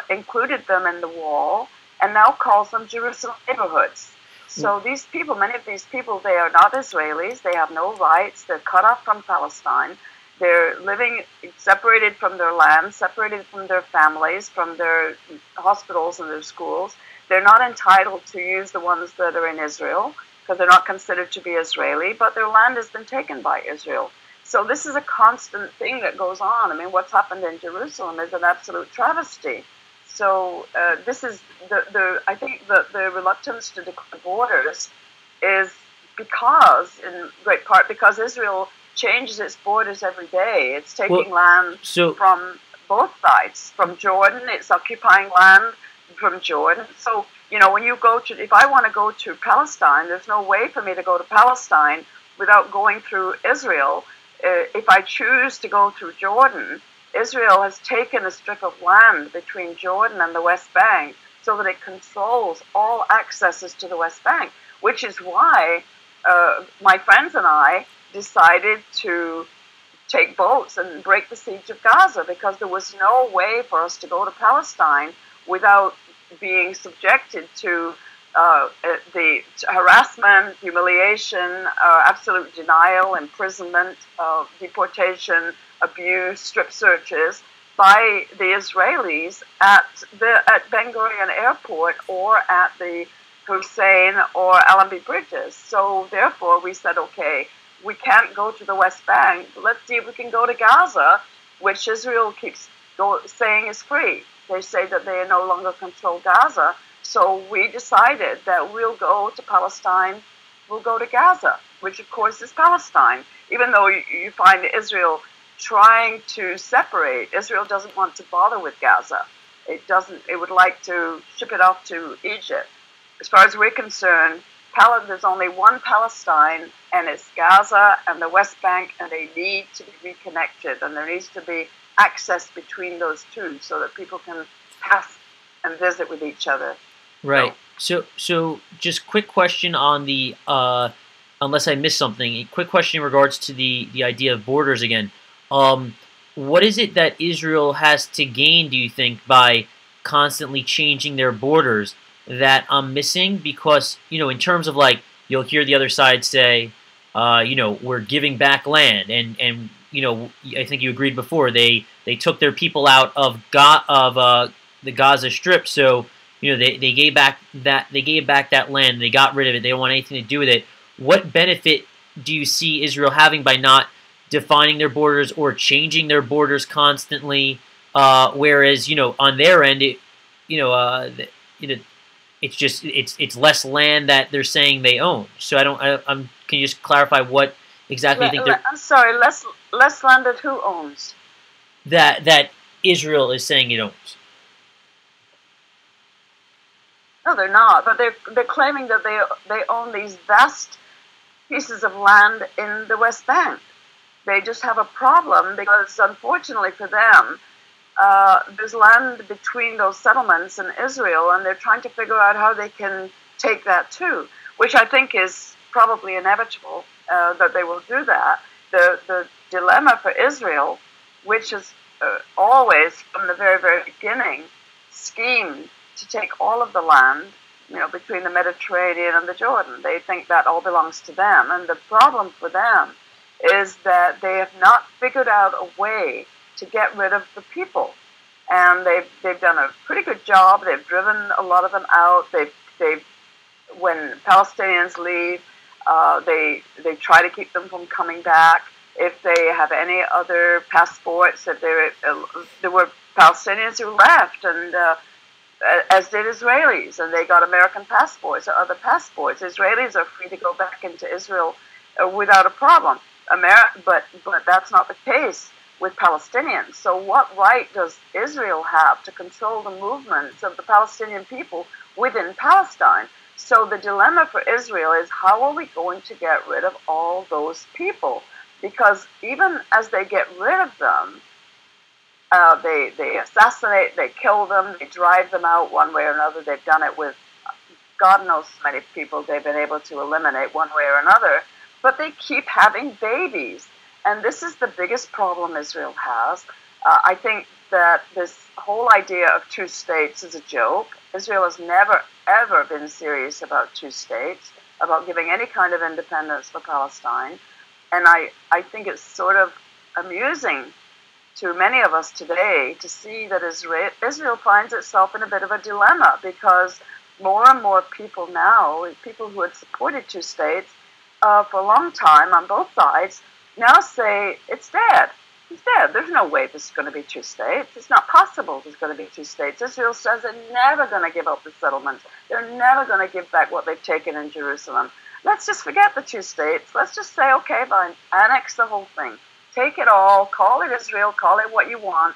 included them in the wall, and now calls them Jerusalem neighborhoods. So these people, many of these people, they are not Israelis. They have no rights. They're cut off from Palestine. They're living separated from their land, separated from their families, from their hospitals and their schools. They're not entitled to use the ones that are in Israel because they're not considered to be Israeli, but their land has been taken by Israel. So this is a constant thing that goes on. I mean, what's happened in Jerusalem is an absolute travesty. So this is I think the reluctance to declare borders is because, in great part, because Israel changes its borders every day. It's taking land from both sides. From Jordan, it's occupying land from Jordan. So, when you go to, if I want to go to Palestine, there's no way for me to go to Palestine without going through Israel. If I choose to go through Jordan, Israel has taken a strip of land between Jordan and the West Bank so that it controls all accesses to the West Bank, which is why my friends and I decided to take boats and break the siege of Gaza, because there was no way for us to go to Palestine without being subjected to the harassment, humiliation, absolute denial, imprisonment, deportation, abuse, strip searches by the Israelis at Ben Gurion Airport or at the Hussein or Allenby bridges. So therefore we said, okay, we can't go to the West Bank. Let's see if we can go to Gaza, which Israel keeps saying is free. They say that they no longer control Gaza. So we decided that we'll go to Palestine, we'll go to Gaza, which of course is Palestine. Even though you find Israel trying to separate, Israel doesn't want to bother with Gaza. It would like to ship it off to Egypt. As far as we're concerned, there's only one Palestine, and it's Gaza and the West Bank, and they need to be reconnected, and there needs to be access between those two so that people can pass and visit with each other. Right. So just quick question on the, unless I missed something, a quick question in regards to the idea of borders again. What is it that Israel has to gain, do you think, by constantly changing their borders that I'm missing? Because, in terms of you'll hear the other side say, we're giving back land, and I think you agreed before, they took their people out of the Gaza Strip, so they gave back that land, they got rid of it, they don't want anything to do with it. What benefit do you see Israel having by not defining their borders or changing their borders constantly? Whereas on their end, it's less land that they're saying they own. So can you just clarify what exactly. I think they're, I'm sorry, less land that who owns? that Israel is saying it owns. No, they're not. But they're claiming that they own these vast pieces of land in the West Bank. They just have a problem because, unfortunately for them, there's land between those settlements and Israel, and they're trying to figure out how they can take that too, which I think is probably inevitable that they will do that. The dilemma for Israel, which is always from the very, very beginning schemed to take all of the land, between the Mediterranean and the Jordan. They think that all belongs to them. And the problem for them is that they have not figured out a way to get rid of the people. And they've done a pretty good job. They've driven a lot of them out. When Palestinians leave, they try to keep them from coming back. If they have any other passports, that there were Palestinians who left, and as did Israelis, and they got American passports or other passports. Israelis are free to go back into Israel without a problem. But that's not the case with Palestinians. So what right does Israel have to control the movements of the Palestinian people within Palestine? So the dilemma for Israel is, how are we going to get rid of all those people? Because even as they get rid of them, they assassinate, they kill them, they drive them out one way or another. They've done it with God knows how many people they've been able to eliminate one way or another. But they keep having babies. And this is the biggest problem Israel has. I think that this whole idea of two states is a joke. Israel has never, ever been serious about two states, about giving any kind of independence for Palestine. And I think it's sort of amusing to many of us today to see that Israel finds itself in a bit of a dilemma, because more and more people now, people who had supported two states for a long time on both sides, now say it's dead. It's dead. There's no way there's going to be two states. It's not possible there's going to be two states. Israel says they're never going to give up the settlements. They're never going to give back what they've taken in Jerusalem. Let's just forget the two states. Let's just say, okay, fine, annex the whole thing. Take it all, call it Israel, call it what you want.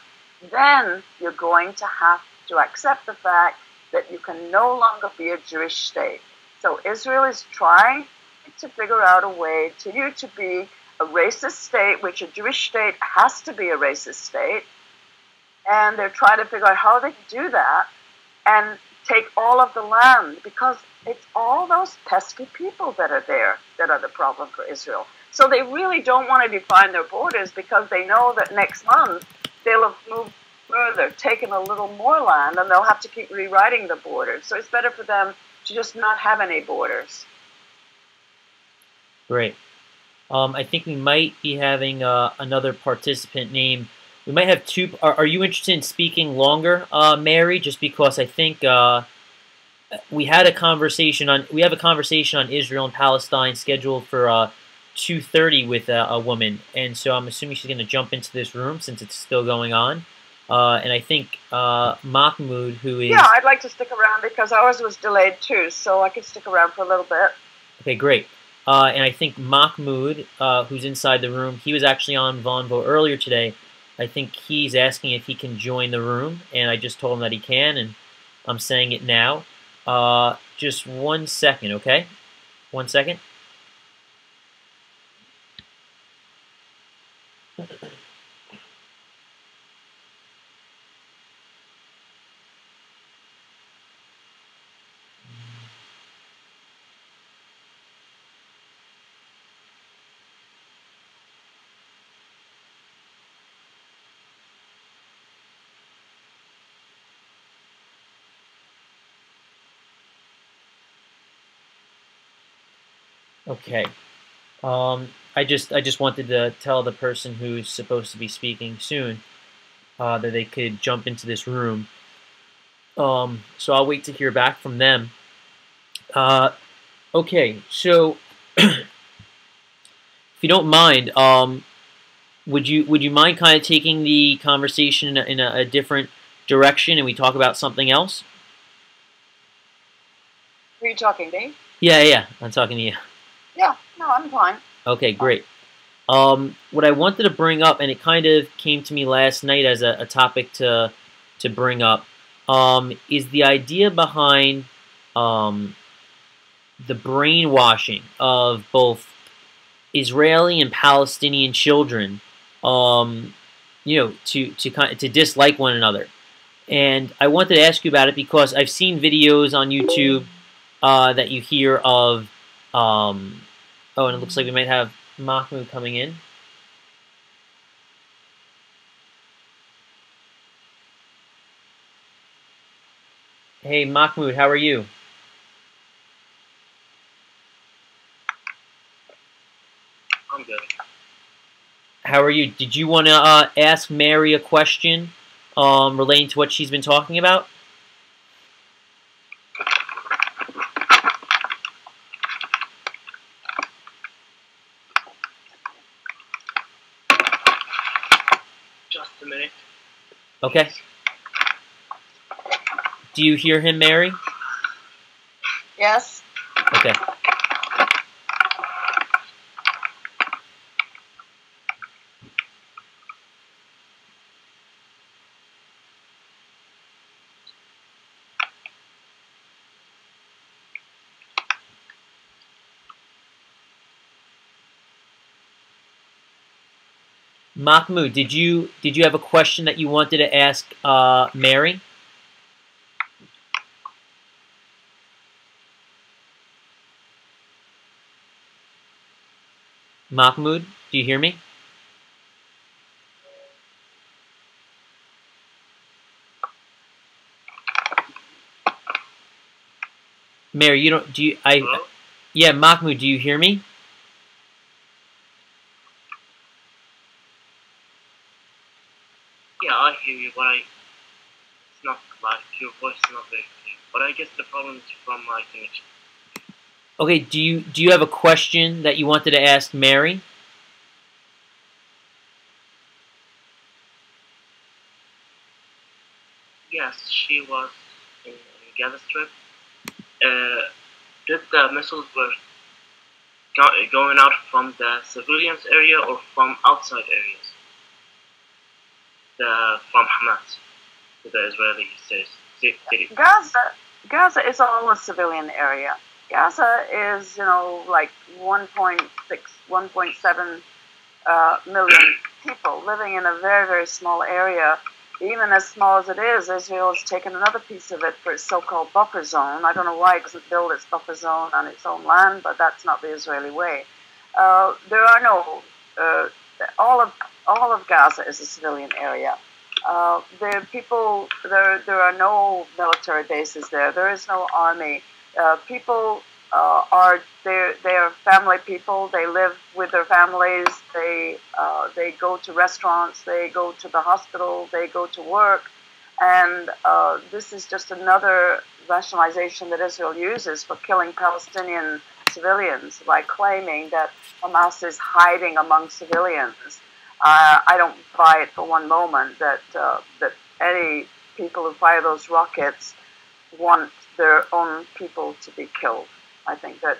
Then you're going to have to accept the fact that you can no longer be a Jewish state. So Israel is trying to figure out a way to you to be a racist state, which a Jewish state has to be a racist state. And they're trying to figure out how they can do that and take all of the land, because it's all those pesky people that are there that are the problem for Israel. So they really don't want to define their borders, because they know that next month they'll have moved further, taken a little more land, and they'll have to keep rewriting the borders. So it's better for them to just not have any borders. Great. I think we might be having another participant name. We might have two. Are you interested in speaking longer, Mary? Just because I think we have a conversation on Israel and Palestine scheduled for 2:30 with a woman, and so I'm assuming she's going to jump into this room since it's still going on. And I think Mahmoud, who is... Yeah, I'd like to stick around because ours was delayed too, so I could stick around for a little bit. Okay, great. And I think Mahmoud, who's inside the room, he was actually on Vonvo earlier today. I think he's asking if he can join the room, and I just told him that he can, and I'm saying it now. Just 1 second, okay? 1 second. Okay. I just wanted to tell the person who's supposed to be speaking soon that they could jump into this room. So I'll wait to hear back from them. Okay, so if you don't mind, would you mind kind of taking the conversation in a different direction, and we talk about something else? Were you talking to me? Yeah, I'm talking to you. Yeah, no, I'm fine. Okay, great. What I wanted to bring up, and it kind of came to me last night as a topic to bring up, is the idea behind the brainwashing of both Israeli and Palestinian children, to dislike one another. And I wanted to ask you about it because I've seen videos on YouTube that you hear of. Oh, and it looks like we might have Mahmoud coming in. Hey, Mahmoud, how are you? I'm good. How are you? Did you want to ask Mary a question relating to what she's been talking about? Just a minute. Okay. Do you hear him, Mary? Yes. Okay. Mahmoud, did you have a question that you wanted to ask Mary? Mahmoud, do you hear me? Mary, you don't. Do you? Hello? Yeah, Mahmoud, do you hear me? Yeah, I hear you, but it's not like your voice is not very clear. But I guess the problem is from my connection. Okay. Do you have a question that you wanted to ask Mary? Yes, she was in Gaza Strip. Did the missiles were going out from the civilians area or from outside areas? From Hamas to the Israeli city. Gaza is all a civilian area. Gaza is, like 1.6, 1.7 million people living in a very, very small area. Even as small as it is, Israel has taken another piece of it for its so-called buffer zone. I don't know why it doesn't build its buffer zone on its own land, but that's not the Israeli way. There are no all of Gaza is a civilian area. There are no military bases there. There is no army. People they are family people. They live with their families. They go to restaurants. They go to the hospital. They go to work, and this is just another rationalization that Israel uses for killing Palestinian civilians by claiming that Hamas is hiding among civilians. I don't buy it for one moment that any people who fire those rockets want their own people to be killed. I think that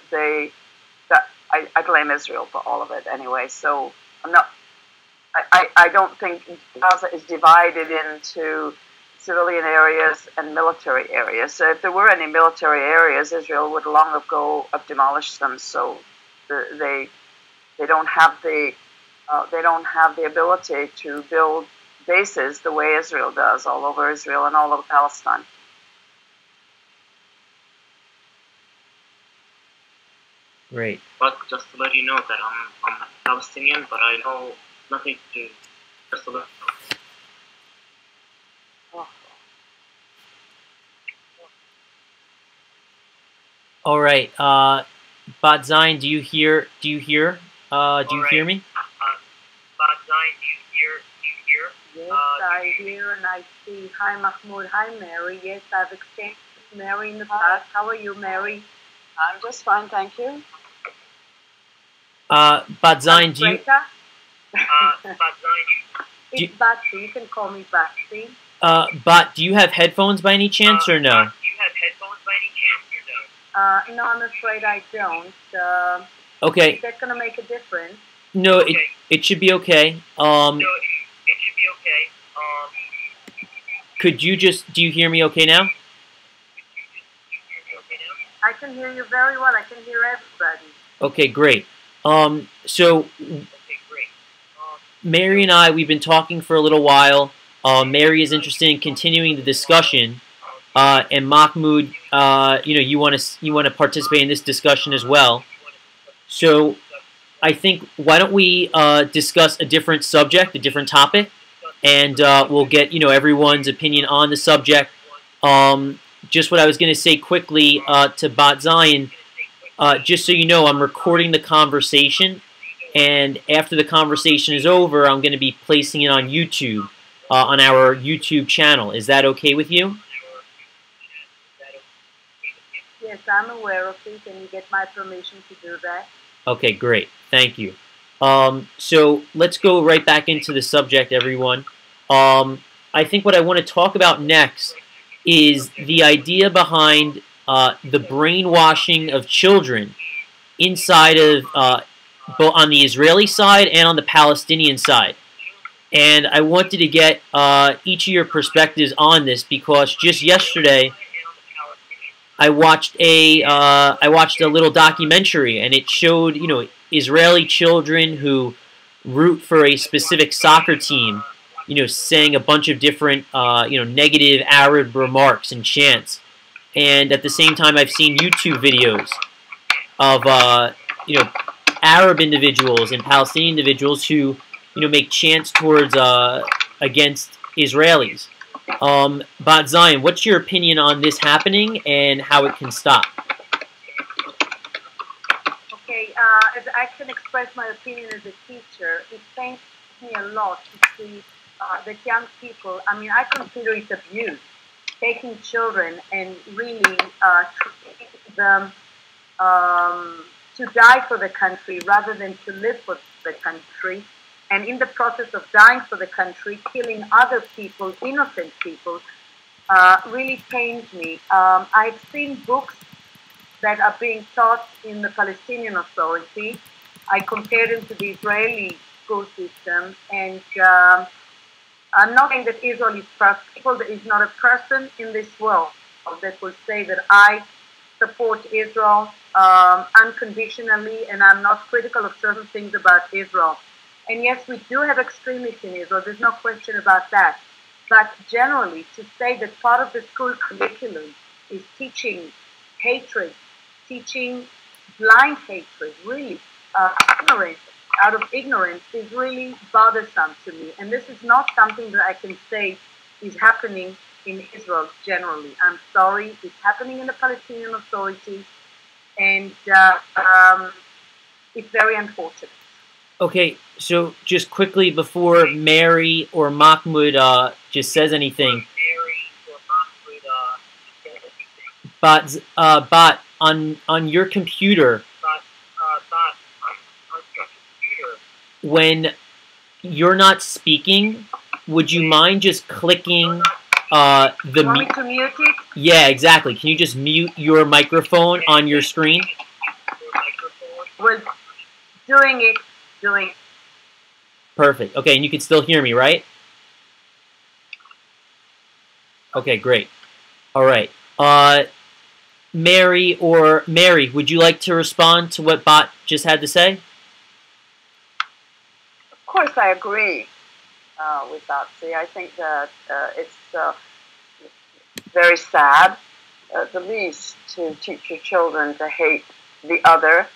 I blame Israel for all of it anyway. So I don't think Gaza is divided into civilian areas and military areas. So if there were any military areas, Israel would long ago have demolished them. So they don't have the ability to build bases the way Israel does all over Israel and all over Palestine. Great. But just to let you know that I'm Palestinian, but I know nothing to just to let you know. All right. Badzine, do you hear? Do you hear me? Badzine, do you hear? Yes, I hear and I see. Hi, Mahmoud. Hi, Mary. Yes, I've exchanged with Mary in the past. How are you, Mary? I'm just fine, thank you. Badzine, do you? It's Batsy. You can call me Batsy. But do you have headphones by any chance or no? No, I'm afraid I don't. Okay. Is that going to make a difference? No, It should be okay. Could you just, do you hear me okay now? I can hear you very well. I can hear everybody. Okay, great. So Mary and I, we've been talking for a little while. Mary is interested in continuing the discussion, and Mahmoud, you want to participate in this discussion as well. So I think, why don't we discuss a different subject, a different topic, and we'll get everyone's opinion on the subject. Just what I was going to say quickly to Bat Zion, just so you know, I'm recording the conversation, and after the conversation is over, I'm going to be placing it on YouTube, on our YouTube channel. Is that okay with you? Yes, I'm aware of it, and you get my permission to do that. Okay, great. Thank you. So let's go right back into the subject, everyone. I think what I want to talk about next is the idea behind the brainwashing of children inside of both on the Israeli side and on the Palestinian side. And I wanted to get each of your perspectives on this, because just yesterday I watched a little documentary, and it showed Israeli children who root for a specific soccer team, saying a bunch of different negative Arab remarks and chants. And at the same time, I've seen YouTube videos of Arab individuals and Palestinian individuals who make chants towards against Israelis. Bat Zion, what's your opinion on this happening and how it can stop? Okay, as I can express my opinion as a teacher, it pains me a lot to see that young people, I mean, I consider it abuse, taking children and really treating them to die for the country rather than to live for the country. And in the process of dying for the country, killing other people, innocent people, really pains me. I've seen books that are being taught in the Palestinian Authority. I compare them to the Israeli school system, and I'm not saying that Israel is perfect. There is not a person in this world that will say that I support Israel unconditionally, and I'm not critical of certain things about Israel. And yes, we do have extremists in Israel. There's no question about that. But generally, to say that part of the school curriculum is teaching hatred, teaching blind hatred, really ignorance, out of ignorance, is really bothersome to me. And this is not something that I can say is happening in Israel generally. I'm sorry, it's happening in the Palestinian Authority, and it's very unfortunate. Okay, so just quickly before Mary or Mahmoud just says anything, Bat, on your computer, when you're not speaking, would you mind just clicking the you want me to mute it? Yeah, exactly. Can you just mute your microphone on your screen? Well, doing it. Perfect. Okay, and you can still hear me, right? Okay, great. All right. Mary, would you like to respond to what Bat just had to say? Of course, I agree with that. See, I think that it's very sad, at the least, to teach your children to hate the other.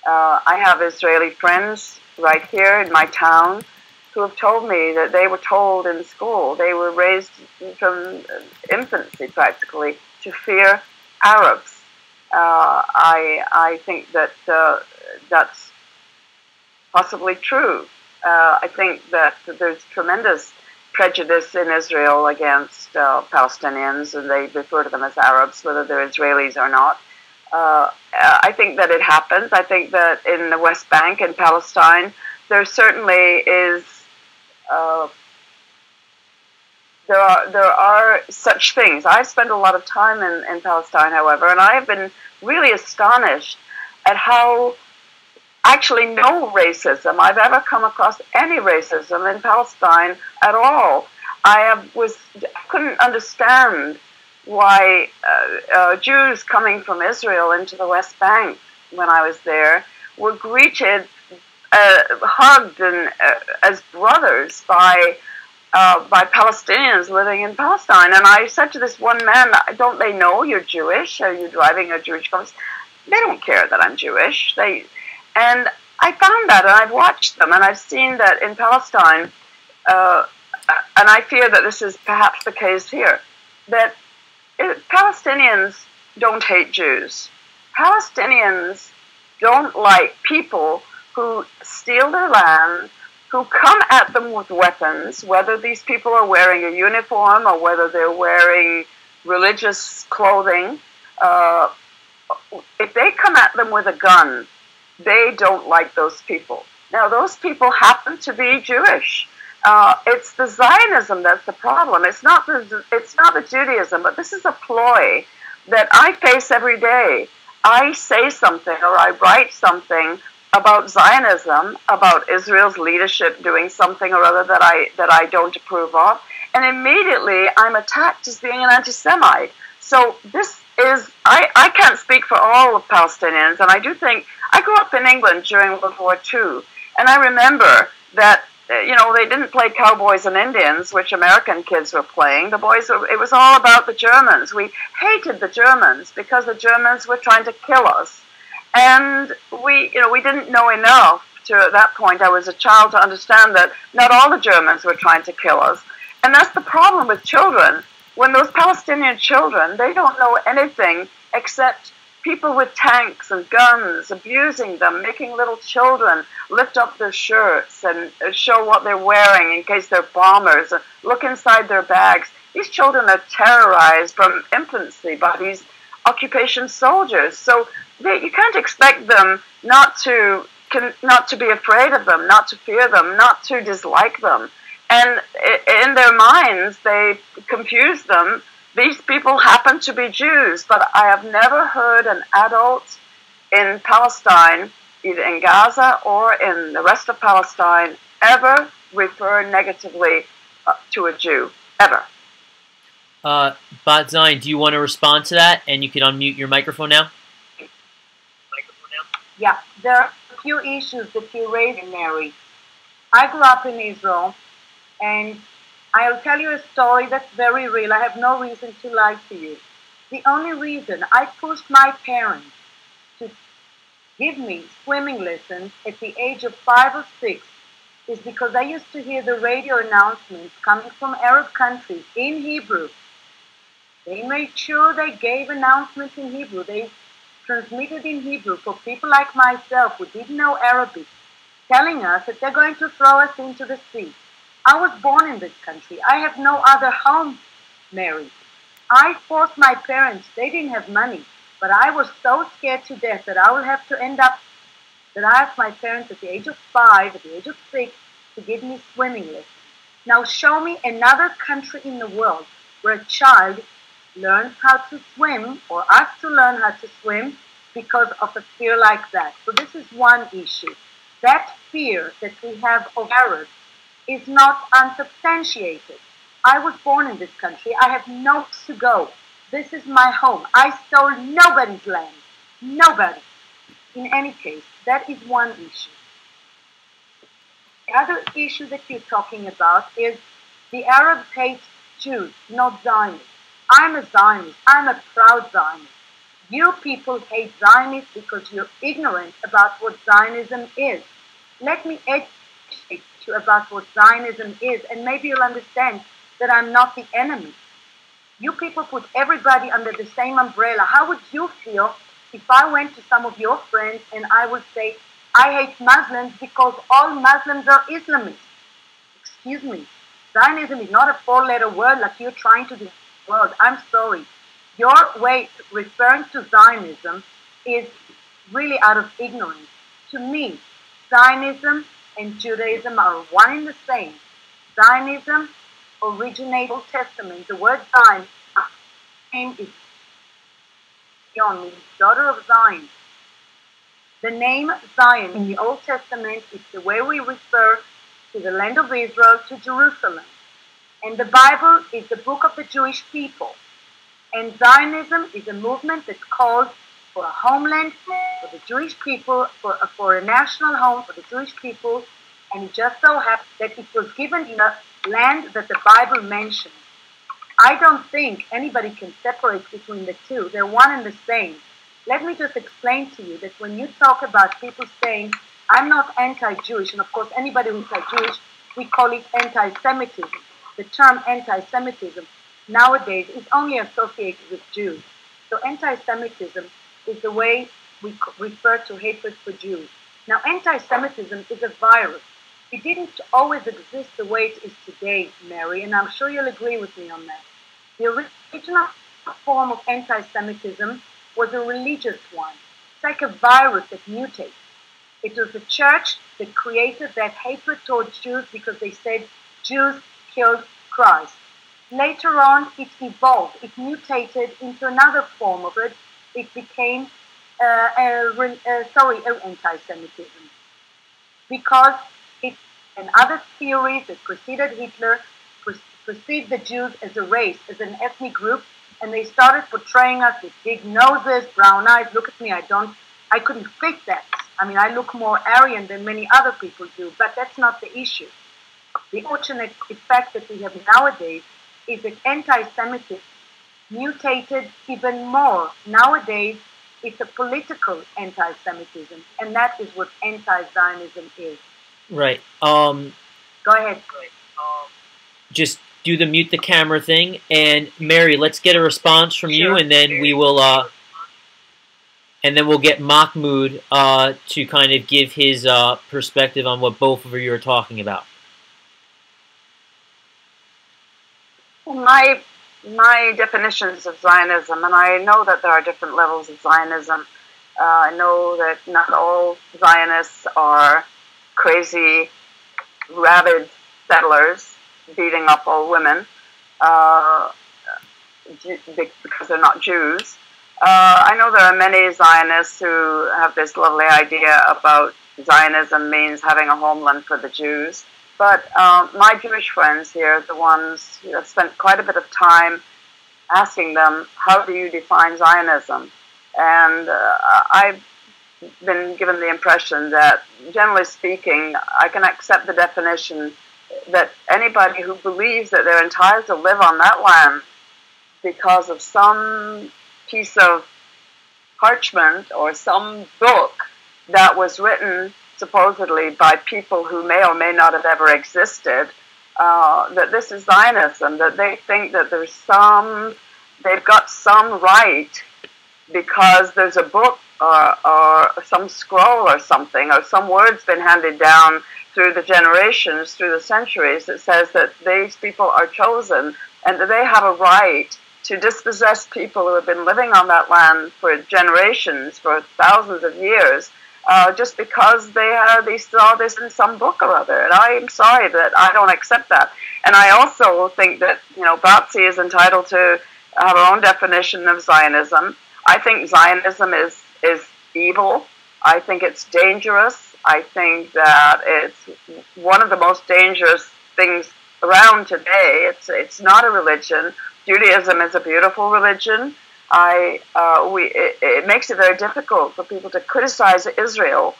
I have Israeli friends right here in my town who have told me that they were told in school, they were raised from infancy practically to fear Arabs. I think that that's possibly true. I think that there's tremendous prejudice in Israel against Palestinians, and they refer to them as Arabs, whether they're Israelis or not. I think that it happens. I think that in the West Bank and Palestine, there certainly is. There are such things. I've spent a lot of time in Palestine, however, and I have been really astonished at how actually no racism. I've ever come across any racism in Palestine at all. I couldn't understand why Jews coming from Israel into the West Bank when I was there were greeted, hugged, and as brothers by Palestinians living in Palestine. And I said to this one man, "Don't they know you're Jewish? Are you driving a Jewish car?" They don't care that I'm Jewish. And I found that, and I've watched them, and I've seen that in Palestine, and I fear that this is perhaps the case here, that Palestinians don't hate Jews. Palestinians don't like people who steal their land, who come at them with weapons, whether these people are wearing a uniform or whether they're wearing religious clothing. If they come at them with a gun, they don't like those people. Now, those people happen to be Jewish. It's the Zionism that's the problem. It's not the Judaism, but this is a ploy that I face every day. I say something or I write something about Zionism, about Israel's leadership doing something or other that I don't approve of, and immediately I'm attacked as being an anti-Semite. So this is, I can't speak for all of Palestinians, and I do think, I grew up in England during World War II, and I remember that, they didn't play cowboys and Indians, which American kids were playing. It was all about the Germans. We hated the Germans because the Germans were trying to kill us. And we didn't know enough at that point, I was a child, to understand that not all the Germans were trying to kill us. And that's the problem with children. When those Palestinian children, they don't know anything except people with tanks and guns abusing them, making little children lift up their shirts and show what they're wearing in case they're bombers, and look inside their bags. These children are terrorized from infancy by these occupation soldiers. So you can't expect them not to be afraid of them, not to fear them, not to dislike them. And in their minds, they confuse them. These people happen to be Jews, but I have never heard an adult in Palestine, either in Gaza or in the rest of Palestine, ever refer negatively to a Jew, ever. Bat Zion, do you want to respond to that? And you can unmute your microphone now. Yeah, there are a few issues that you raised, Mary. I grew up in Israel, and I'll tell you a story that's very real. I have no reason to lie to you. The only reason I pushed my parents to give me swimming lessons at the age of 5 or 6 is because I used to hear the radio announcements coming from Arab countries in Hebrew. They made sure they gave announcements in Hebrew. They transmitted in Hebrew for people like myself who didn't know Arabic, telling us that they're going to throw us into the sea. I was born in this country. I have no other home, Mary. I forced my parents. They didn't have money, but I was so scared to death that I will have to end up, that I asked my parents at the age of 5, at the age of 6, to give me swimming lessons. Now show me another country in the world where a child learns how to swim, or asked to learn how to swim, because of a fear like that. So this is one issue. That fear that we have of Arabs is not unsubstantiated. I was born in this country. I have nowhere to go. This is my home. I stole nobody's land. Nobody. In any case, that is one issue. The other issue that you're talking about is the Arabs hate Jews, not Zionists. I'm a Zionist. I'm a proud Zionist. You people hate Zionists because you're ignorant about what Zionism is. Let me educate you about what Zionism is, and maybe you'll understand that I'm not the enemy. You people put everybody under the same umbrella. How would you feel if I went to some of your friends and I would say, I hate Muslims because all Muslims are Islamists? Excuse me. Zionism is not a 4-letter word like you're trying to do. World. I'm sorry. Your way of referring to Zionism is really out of ignorance. To me, Zionism and Judaism are one and the same. Zionism originates Old Testament. The word Zion is Zion, means daughter of Zion. The name Zion in the Old Testament is the way we refer to the land of Israel, to Jerusalem. And the Bible is the book of the Jewish people. And Zionism is a movement that calls for a homeland for the Jewish people, for a national home for the Jewish people. And it just so happens that it was given in a land that the Bible mentions. I don't think anybody can separate between the two. They're one and the same. Let me just explain to you that when you talk about people saying, I'm not anti-Jewish, and of course anybody who's anti-Jewish, we call it anti-Semitism. The term anti-Semitism nowadays is only associated with Jews. So anti-Semitism is the way we refer to hatred for Jews. Now anti-Semitism is a virus. It didn't always exist the way it is today, Mary, and I'm sure you'll agree with me on that. The original form of anti-Semitism was a religious one. It's like a virus that mutates. It was the church that created that hatred towards Jews because they said Jews killed Christ. Later on, it evolved. It mutated into another form of it. It became anti-Semitism. Because it and other theories that preceded Hitler perceived the Jews as a race, as an ethnic group, and they started portraying us with big noses, brown eyes. Look at me, I couldn't fit that. I mean, I look more Aryan than many other people do, but that's not the issue. The unfortunate effect that we have nowadays is that anti-Semitism mutated even more. Nowadays, it's a political anti-Semitism, and that is what anti-Zionism is. Right. Go ahead. Just do the mute the camera thing, and Mary, let's get a response from you, and then we will, and then we'll get Mahmoud to kind of give his perspective on what both of you are talking about. My definitions of Zionism, and I know that there are different levels of Zionism. I know that not all Zionists are crazy, rabid settlers beating up all women because they're not Jews. I know there are many Zionists who have this lovely idea about Zionism means having a homeland for the Jews. But my Jewish friends here, the ones who have spent quite a bit of time asking them, how do you define Zionism? And I've been given the impression that, generally speaking, I can accept the definition that anybody who believes that they're entitled to live on that land because of some piece of parchment or some book that was written supposedly by people who may or may not have ever existed, that this is Zionism, that they think that they've got some right because there's a book or some scroll or something, or some word's been handed down through the generations, through the centuries, that says that these people are chosen and that they have a right to dispossess people who have been living on that land for generations, for thousands of years, just because they saw this in some book or other. And I am sorry that I don't accept that. And I also think that, Batsy is entitled to have her own definition of Zionism. I think Zionism is evil. I think it's dangerous. I think that it's one of the most dangerous things around today. It's not a religion. Judaism is a beautiful religion. It makes it very difficult for people to criticize Israel.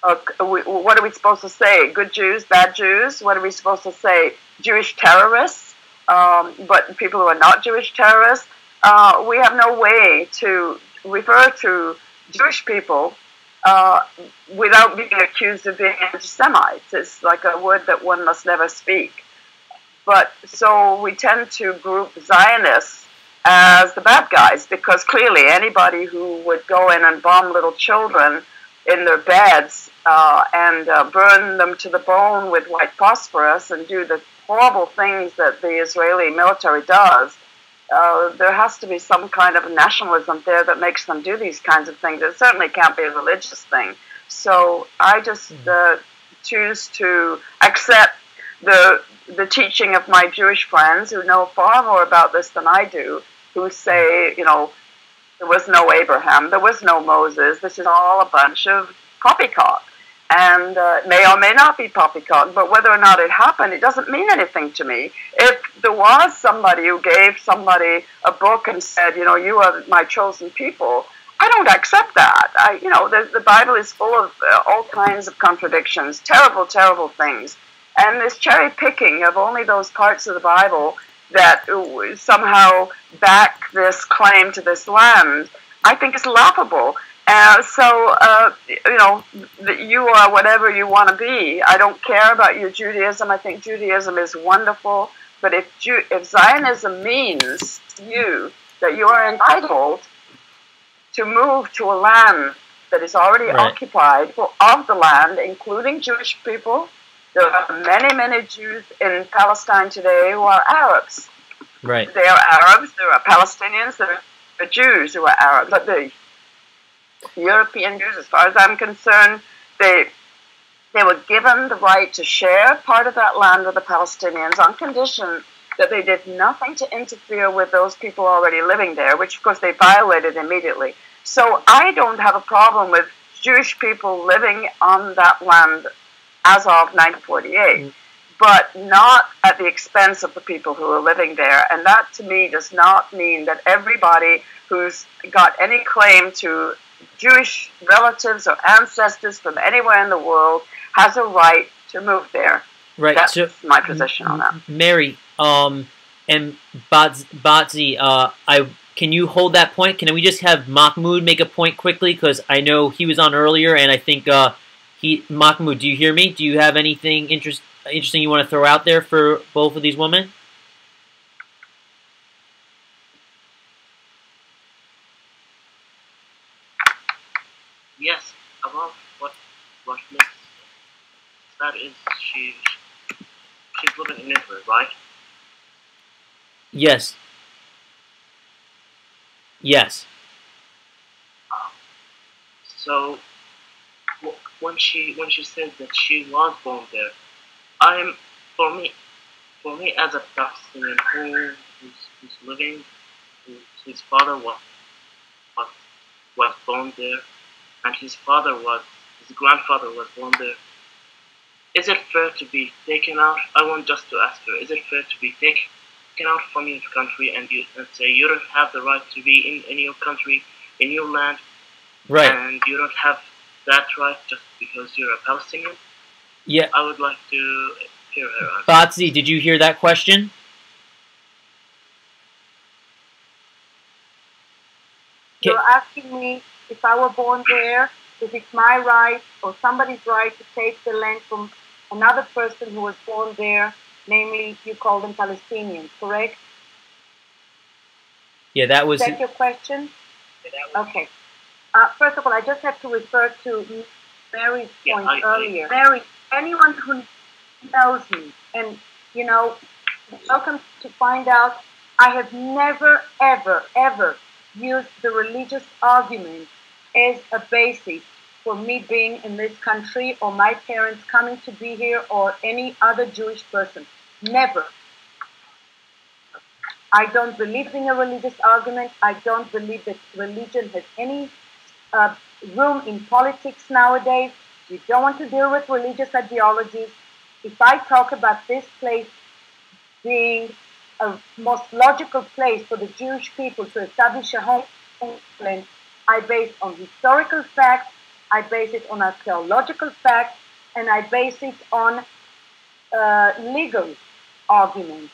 What are we supposed to say? Good Jews, bad Jews? What are we supposed to say? Jewish terrorists? But people who are not Jewish terrorists? We have no way to refer to Jewish people without being accused of being anti-Semites. It's like a word that one must never speak. But so we tend to group Zionists as the bad guys, because clearly anybody who would go in and bomb little children in their beds and burn them to the bone with white phosphorus and do the horrible things that the Israeli military does, there has to be some kind of nationalism there that makes them do these kinds of things. It certainly can't be a religious thing. So I just choose to accept the teaching of my Jewish friends who know far more about this than I do, who say, There was no Abraham. There was no Moses. This is all a bunch of poppycock. And it may or may not be poppycock, but whether or not it happened, it doesn't mean anything to me. If there was somebody who gave somebody a book and said, you know, you are my chosen people, I don't accept that. The Bible is full of all kinds of contradictions, terrible, terrible things. And this cherry picking of only those parts of the Bible that somehow back this claim to this land, I think is laughable. You are whatever you want to be. I don't care about your Judaism. I think Judaism is wonderful. But if Zionism means that you are entitled to move to a land that is already occupied of the land, including Jewish people, there are many, many Jews in Palestine today who are Arabs. Right. They are Arabs. There are Palestinians. There are Jews who are Arabs. But the European Jews, as far as I'm concerned, they were given the right to share part of that land with the Palestinians on condition that they did nothing to interfere with those people already living there, which of course they violated immediately. So I don't have a problem with Jewish people living on that land as of 1948, but not at the expense of the people who are living there. And that to me does not mean that everybody who's got any claim to Jewish relatives or ancestors from anywhere in the world has a right to move there. Right. That's my position on that. Mary, and Batzi, can you hold that point? Can we just have Mahmoud make a point quickly? Because I know he was on earlier, and I think Mahmoud, do you hear me? Do you have anything interesting you want to throw out there for both of these women? Yes, about what Miss said is she's living in Israel, right? Yes. Yes. So when she said that she was born there, for me as a Palestinian who's living, his father was born there, and his grandfather was born there. Is it fair to be taken out? I want just to ask her, is it fair to be taken out from your country and say you don't have the right to be in your country, in your land, right? And you don't have that right just because you're a Palestinian? Yeah. I would like to hear her answer. Batzi, did you hear that question? You're asking me if I were born there, if it's my right or somebody's right to take the land from another person who was born there, namely you call them Palestinians, correct? Yeah, that was... Is that your question? Okay. First of all, I just have to refer to Mary's point earlier. Mary, anyone who knows me, and, you know, welcome to find out, I have never, ever, ever used the religious argument as a basis for me being in this country or my parents coming to be here or any other Jewish person. Never. I don't believe in a religious argument. I don't believe that religion has any room in politics nowadays. We don't want to deal with religious ideologies. If I talk about this place being a most logical place for the Jewish people to establish a homeland, I base on historical facts, I base it on archaeological facts, and I base it on legal arguments.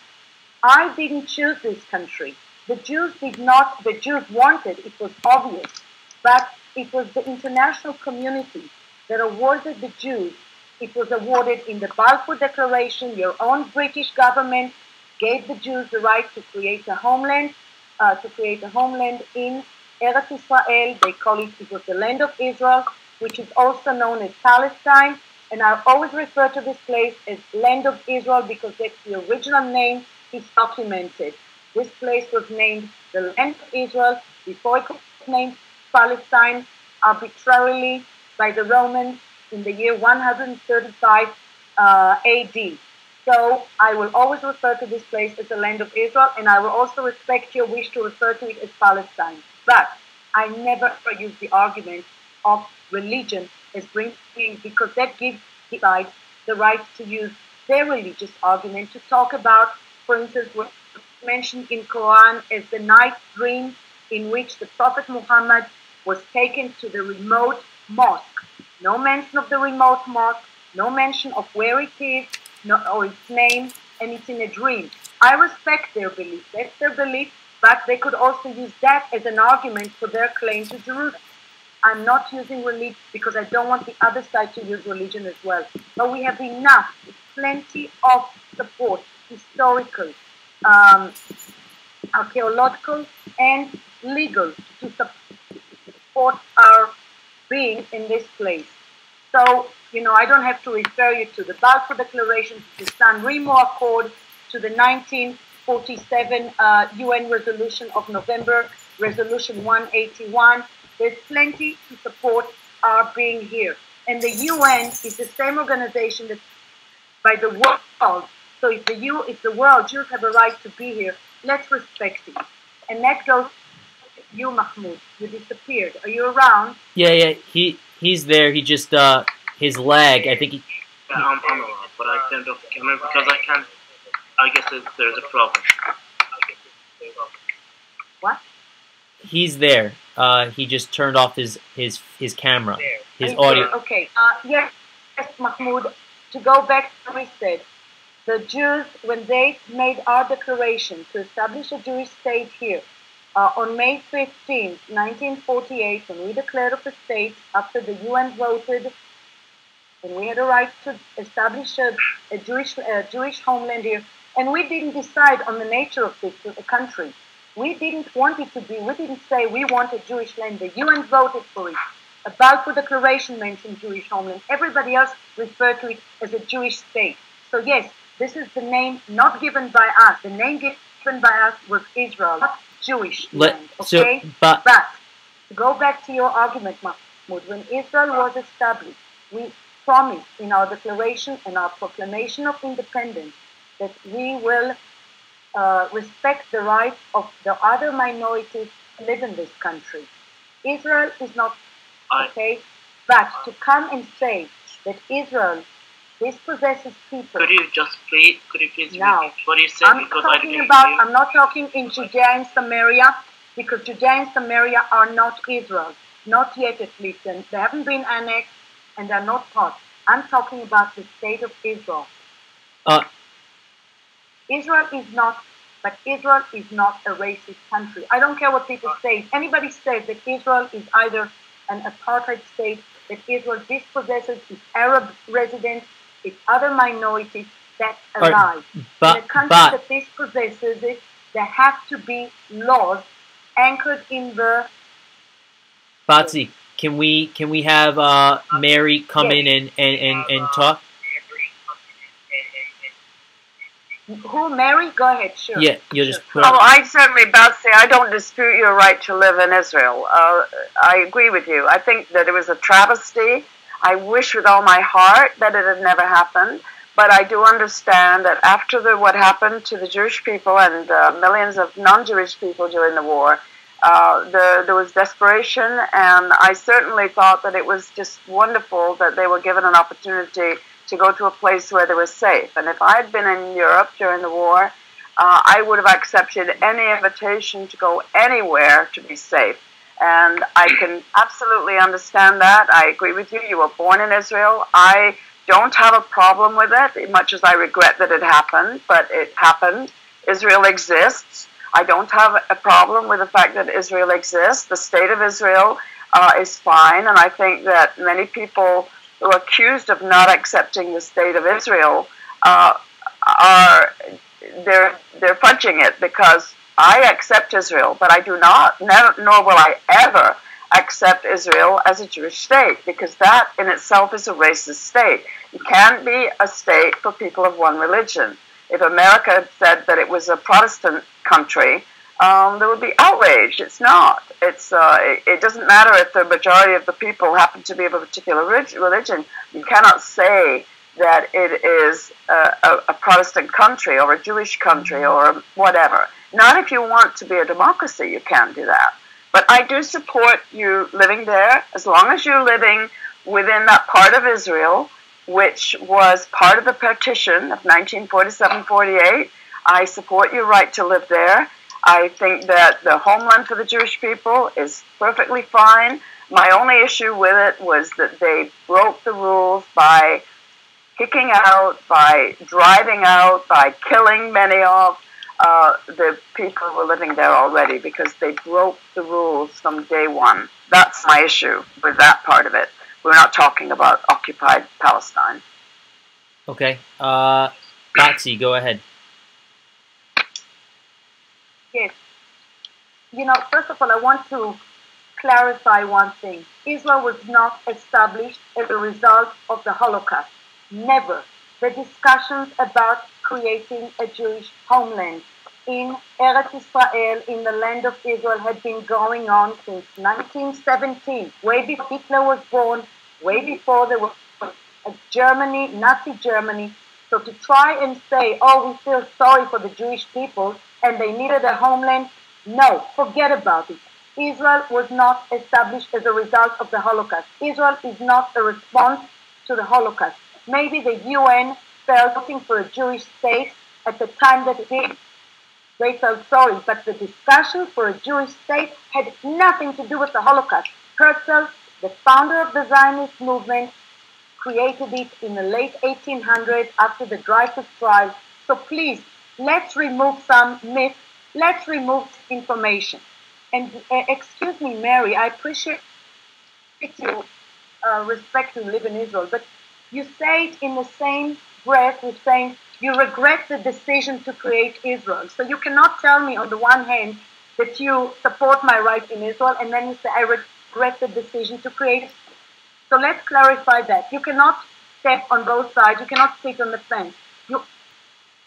I didn't choose this country. The Jews wanted, it was obvious, but it was the international community that awarded the Jews. It was awarded in the Balfour Declaration. Your own British government gave the Jews the right to create a homeland, in Eretz Israel. They call it was the land of Israel, which is also known as Palestine. And I always refer to this place as land of Israel because that's the original name is documented. This place was named the land of Israel before it was named Palestine arbitrarily by the Romans in the year 135 AD. So I will always refer to this place as the land of Israel, and I will also respect your wish to refer to it as Palestine. But I never use the argument of religion as bringing, because that gives the side the right to use their religious argument to talk about, for instance, what mentioned in Quran as the night dream in which the Prophet Muhammad was taken to the remote mosque. No mention of the remote mosque, no mention of where it is, or its name, and it's in a dream. I respect their belief. That's their belief, but they could also use that as an argument for their claim to Jerusalem. I'm not using religion because I don't want the other side to use religion as well. But we have enough, plenty of support, historical, archaeological, and legal to support our being in this place. So, I don't have to refer you to the Balfour Declaration, to the San Remo Accord, to the 1947 UN resolution of November, Resolution 181. There's plenty to support our being here. And the UN is the same organization that by the world. So if the world, Jews have a right to be here, let's respect it. And that goes to you, Mahmoud. You disappeared. Are you around? Yeah. He's there. He just his lag. I think he. Yeah, I'm around, but I turned off the camera because I can't. I guess there's a problem. What? He's there. He just turned off his camera, his audio. Okay. Yes, Mahmoud. To go back to what we said, the Jews, when they made our declaration to establish a Jewish state here, on May 15, 1948, when we declared of a state after the UN voted, and we had a right to establish a Jewish homeland here, and we didn't decide on the nature of this country. We didn't want it to be, we didn't say we want a Jewish land. The UN voted for it. A Balfour Declaration mentioned Jewish homeland. Everybody else referred to it as a Jewish state. So yes, this is the name not given by us. The name given by us was Israel, not Jewish land. Okay? But to go back to your argument, Mahmoud, when Israel was established, we promised in our declaration and our proclamation of independence that we will respect the rights of the other minorities to live in this country. Israel is not okay, but to come and say that Israel dispossesses people. Could you please now, repeat what you said? I'm not talking in Judea and Samaria, because Judea and Samaria are not Israel, not yet at least, and they haven't been annexed and they're not part. I'm talking about the state of Israel. Israel is not a racist country. I don't care what people say. If anybody says that Israel is either an apartheid state, that Israel dispossesses its Arab residents, its other minorities, that's a lie. In a country that dispossesses it, there have to be laws anchored in the... Batsy, can we have Mary come in and talk? Who, Mary? Go ahead, sure. Yeah, you'll just put I certainly, Betsy, I don't dispute your right to live in Israel. I agree with you. I think that it was a travesty. I wish with all my heart that it had never happened. But I do understand that after what happened to the Jewish people and millions of non-Jewish people during the war, there was desperation, and I certainly thought that it was just wonderful that they were given an opportunity to go to a place where they were safe. And if I had been in Europe during the war, I would have accepted any invitation to go anywhere to be safe. And I can absolutely understand that. I agree with you. You were born in Israel. I don't have a problem with it, much as I regret that it happened, but it happened. Israel exists. I don't have a problem with the fact that Israel exists. The state of Israel is fine, and I think that many people who are accused of not accepting the state of Israel they're punching it, because I accept Israel, but I do not, nor will I ever accept Israel as a Jewish state, because that in itself is a racist state. It can't be a state for people of one religion. If America had said that it was a Protestant country, there would be outrage. It's not. It doesn't matter if the majority of the people happen to be of a particular religion. You cannot say that it is a Protestant country or a Jewish country or whatever. Not if you want to be a democracy, you can't do that. But I do support you living there as long as you're living within that part of Israel, which was part of the partition of 1947-48. I support your right to live there. I think that the homeland for the Jewish people is perfectly fine. My only issue with it was that they broke the rules by kicking out, by driving out, by killing many of the people who were living there already because they broke the rules from day one. That's my issue with that part of it. We're not talking about occupied Palestine. Okay. Patsy, go ahead. Yes. You know, first of all, I want to clarify one thing. Israel was not established as a result of the Holocaust. Never. The discussions about creating a Jewish homeland in Eretz Israel, in the land of Israel, had been going on since 1917, way before Hitler was born, way before there was Germany, Nazi Germany. So to try and say, oh, we feel sorry for the Jewish people and they needed a homeland, no, forget about it. Israel was not established as a result of the Holocaust. Israel is not a response to the Holocaust. Maybe the UN felt looking for a Jewish state at the time that it did. They felt sorry, but the discussion for a Jewish state had nothing to do with the Holocaust. Herzl, the founder of the Zionist movement, created it in the late 1800s after the Dreyfus trial. So please, let's remove some myths. Let's remove information. And excuse me, Mary, I appreciate you respect to live in Israel, but you say it in the same breath with saying you regret the decision to create Israel. So you cannot tell me on the one hand that you support my right in Israel, and then you say I regret the decision to create. So let's clarify that. You cannot step on both sides. You cannot sit on the fence.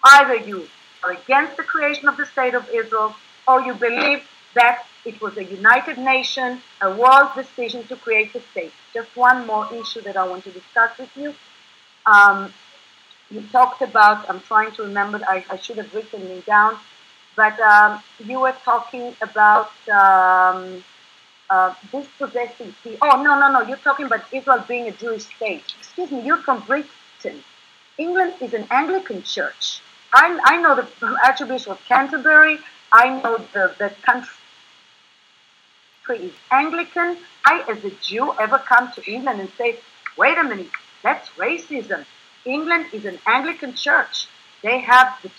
Either you are against the creation of the state of Israel, or you believe that it was a United Nations, a world decision to create a state. Just one more issue that I want to discuss with you. You talked about, I'm trying to remember, I should have written it down, but you were talking about dispossessing people. Oh, no, you're talking about Israel being a Jewish state. Excuse me, you're from Britain. England is an Anglican church. I know the Archbishop of Canterbury. I know the country is Anglican. I, as a Jew, ever come to England and say, wait a minute, that's racism. England is an Anglican church. They have the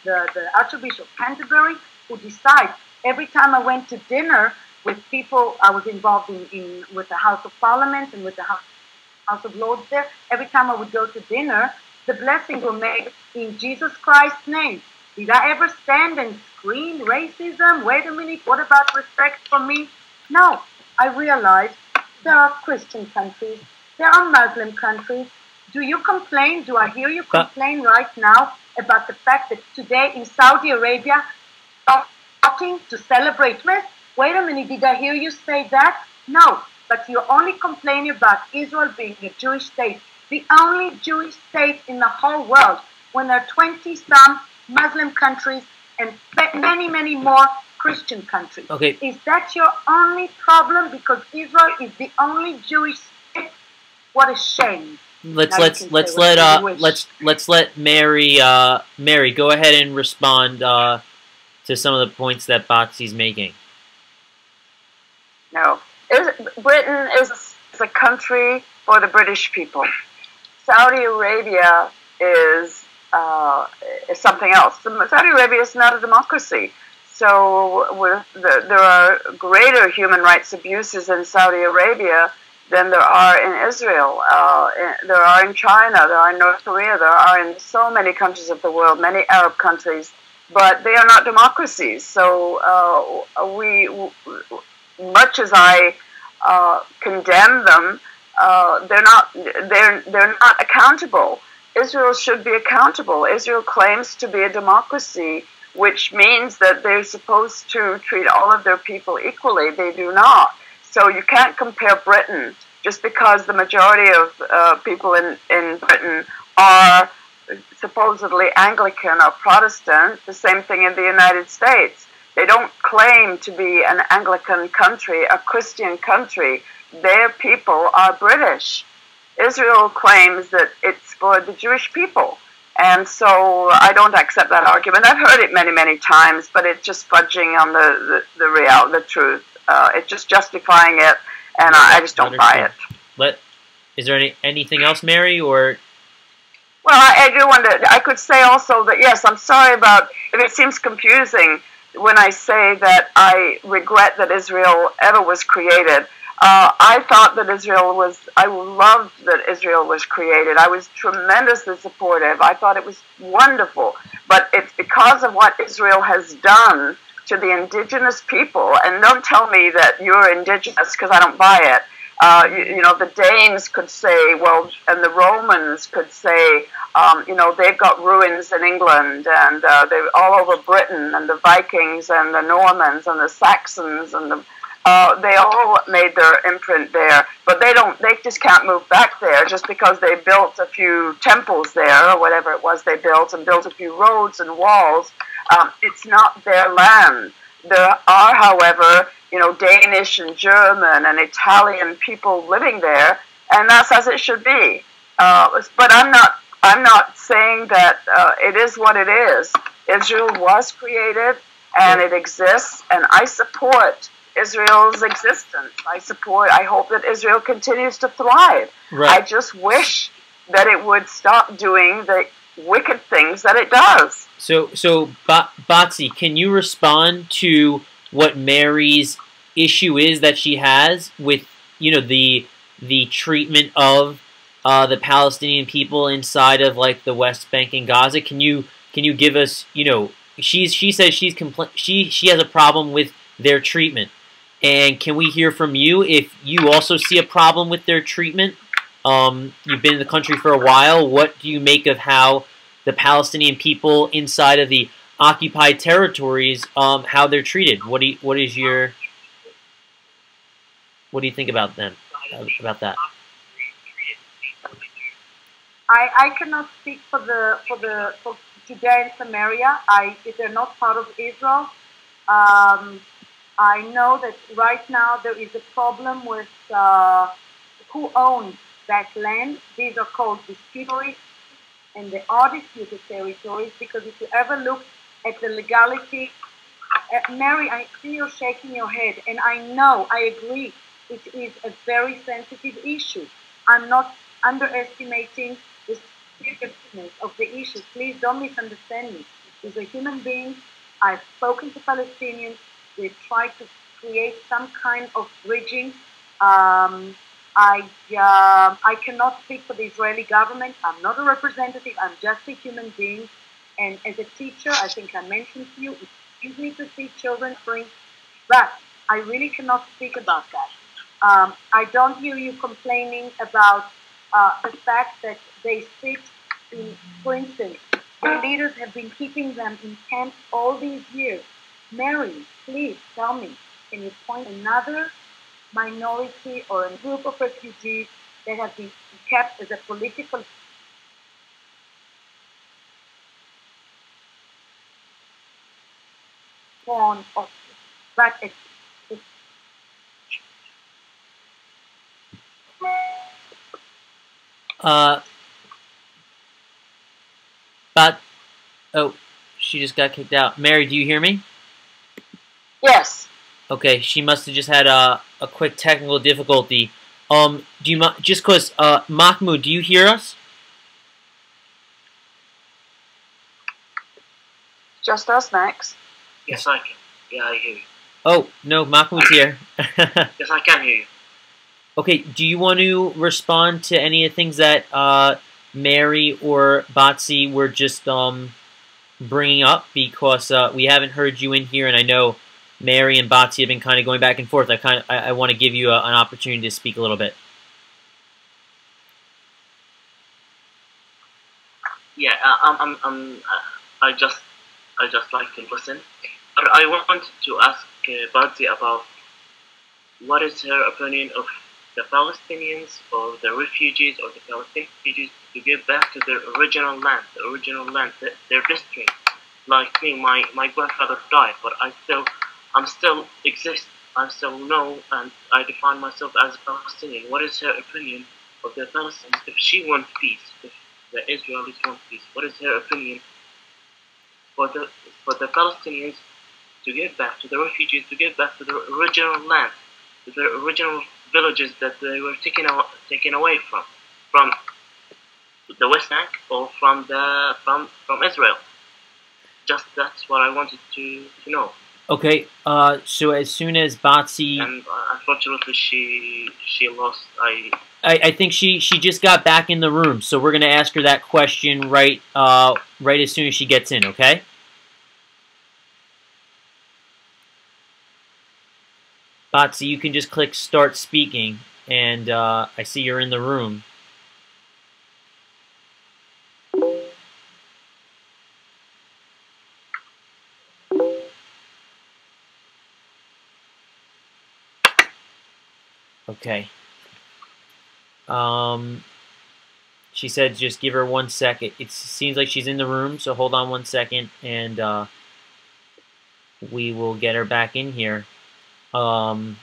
the Archbishop of Canterbury who decides. Every time I went to dinner with people, I was involved with the House of Parliament and with the House of Lords there. Every time I would go to dinner, the blessings were made in Jesus Christ's name. Did I ever stand and scream racism? Wait a minute, what about respect for me? No, I realized there are Christian countries, there are Muslim countries. Do you complain? Do I hear you complain right now about the fact that today in Saudi Arabia, starting to celebrate Christmas? Wait a minute, did I hear you say that? No, but you're only complaining about Israel being a Jewish state, the only Jewish state in the whole world, when there are 20-some Muslim countries and many, many more Christian countries. Okay. Is that your only problem? Because Israel is the only Jewish state? What a shame. Let's let Mary go ahead and respond to some of the points that Batsy's making. No. Britain is a country for the British people. Saudi Arabia is something else. Saudi Arabia is not a democracy. So there are greater human rights abuses in Saudi Arabia than there are in Israel. There are in China, there are in North Korea, there are in so many countries of the world, many Arab countries, but they are not democracies. So much as I condemn them, they're not accountable. Israel should be accountable. Israel claims to be a democracy, which means that they're supposed to treat all of their people equally. They do not. So you can't compare Britain just because the majority of people in Britain are supposedly Anglican or Protestant. The same thing in the United States. They don't claim to be an Anglican country, a Christian country. Their people are British. Israel claims that it's for the Jewish people. And so I don't accept that argument. I've heard it many, many times, but it's just fudging on the truth. It's just justifying it, and I just don't buy it. Is there anything else, Mary, or? Well, I do want to. I could say also that yes, I'm sorry about if it seems confusing when I say that I regret that Israel ever was created. I thought that I loved that Israel was created. I was tremendously supportive. I thought it was wonderful. But it's because of what Israel has done to the indigenous people. And don't tell me that you're indigenous, because I don't buy it. The Danes could say, well, and the Romans could say, they've got ruins in England, and they're all over Britain, and the Vikings, and the Normans, and the Saxons, and they all made their imprint there, but they just can't move back there just because they built a few temples there, or whatever it was they built, and built a few roads and walls. It's not their land. There are, however, Danish and German and Italian people living there, and that's as it should be. But I'm not saying that it is what it is. Israel was created, and it exists, and I support Israel's existence. I hope that Israel continues to thrive. Right. I just wish that it would stop doing the wicked things that it does. So Batsy, can you respond to what Mary's issue is that she has with the treatment of the Palestinian people inside of like the West Bank and Gaza? Can you give us she says she has a problem with their treatment, and can we hear from you if you also see a problem with their treatment? You've been in the country for a while. What do you make of how the Palestinian people inside of the occupied territories, how they're treated? What do you think about them? About that? I cannot speak for Judea and Samaria. If they're not part of Israel. I know that right now there is a problem with who owns that land. These are called disputatories, and they are disputed territories, because if you ever look at the legality, Mary, I see you're shaking your head, and I agree, it is a very sensitive issue. I'm not underestimating the seriousness of the issue. Please don't misunderstand me. As a human being, I've spoken to Palestinians. We've tried to create some kind of bridging. I cannot speak for the Israeli government. I'm not a representative. I'm just a human being. And as a teacher, I think I mentioned to you, it's easy to see children suffering, but I really cannot speak about that. I don't hear you complaining about the fact that they sit in, for instance, the leaders have been keeping them in camps all these years. Mary, please tell me, can you point another minority or a group of refugees that have been kept as a political pawn of that? But oh, she just got kicked out. Mary, do you hear me? Yes. Okay, she must have just had a quick technical difficulty. Do you just cause Mahmoud, do you hear us? Just us, Max. Yes, I can. Yeah, I hear you. Oh no, Mahmoud's here. Yes, I can hear you. Okay, do you want to respond to any of the things that Mary or Batsy were just bringing up? Because we haven't heard you in here, and I know Mary and Batsy have been kind of going back and forth. I want to give you an opportunity to speak a little bit. Yeah, I just like to listen. But I wanted to ask Batsy about what is her opinion of the Palestinians or the refugees or the Palestinians to give back to their original land, their history, like me, my grandfather died, but I'm still exist. I still know, and I define myself as a Palestinian. What is her opinion of the Palestinians? If she wants peace, if the Israelis want peace, what is her opinion for the Palestinians to give back to the refugees, to give back to the original land, to the original villages that they were taken away from the West Bank or from Israel? Just that's what I wanted to know. Okay, so as soon as Batsy... And unfortunately, she lost. I think she just got back in the room, so we're going to ask her that question right as soon as she gets in, okay? Batsy, you can just click Start Speaking, and I see you're in the room. Okay. She said just give her 1 second. It seems like she's in the room, so hold on 1 second, and we will get her back in here. And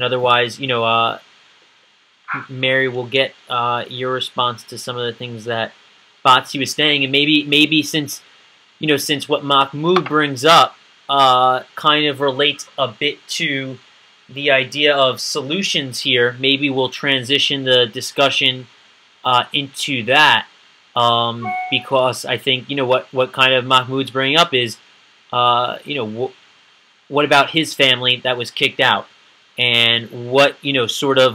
otherwise, you know, Mary will get your response to some of the things that Batsy was saying, and maybe since what Mahmoud brings up kind of relates a bit to the idea of solutions here, maybe we'll transition the discussion into that, because I think what kind of Mahmoud's bringing up is what about his family that was kicked out, and what sort of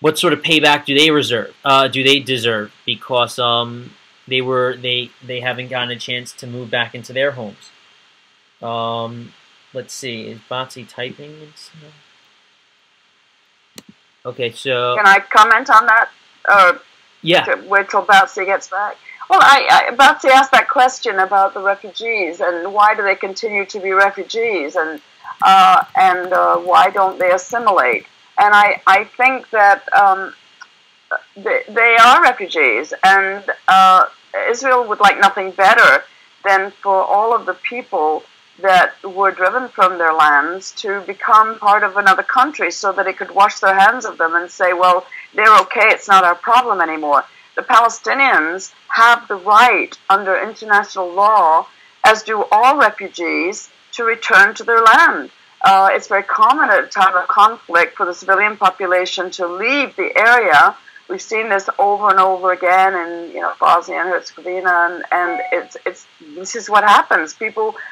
payback do they deserve because they haven't gotten a chance to move back into their homes. Let's see, is Batsy typing? Okay, so can I comment on that? Yeah. Wait till Batsy gets back. Well, Batsy asked that question about the refugees and why do they continue to be refugees, and why don't they assimilate? And I think that they are refugees, and Israel would like nothing better than for all of the people that were driven from their lands to become part of another country so that it could wash their hands of them and say, well, they're okay, it's not our problem anymore. The Palestinians have the right under international law, as do all refugees, to return to their land. It's very common at a time of conflict for the civilian population to leave the area. We've seen this over and over again in Bosnia and Herzegovina, and this is what happens.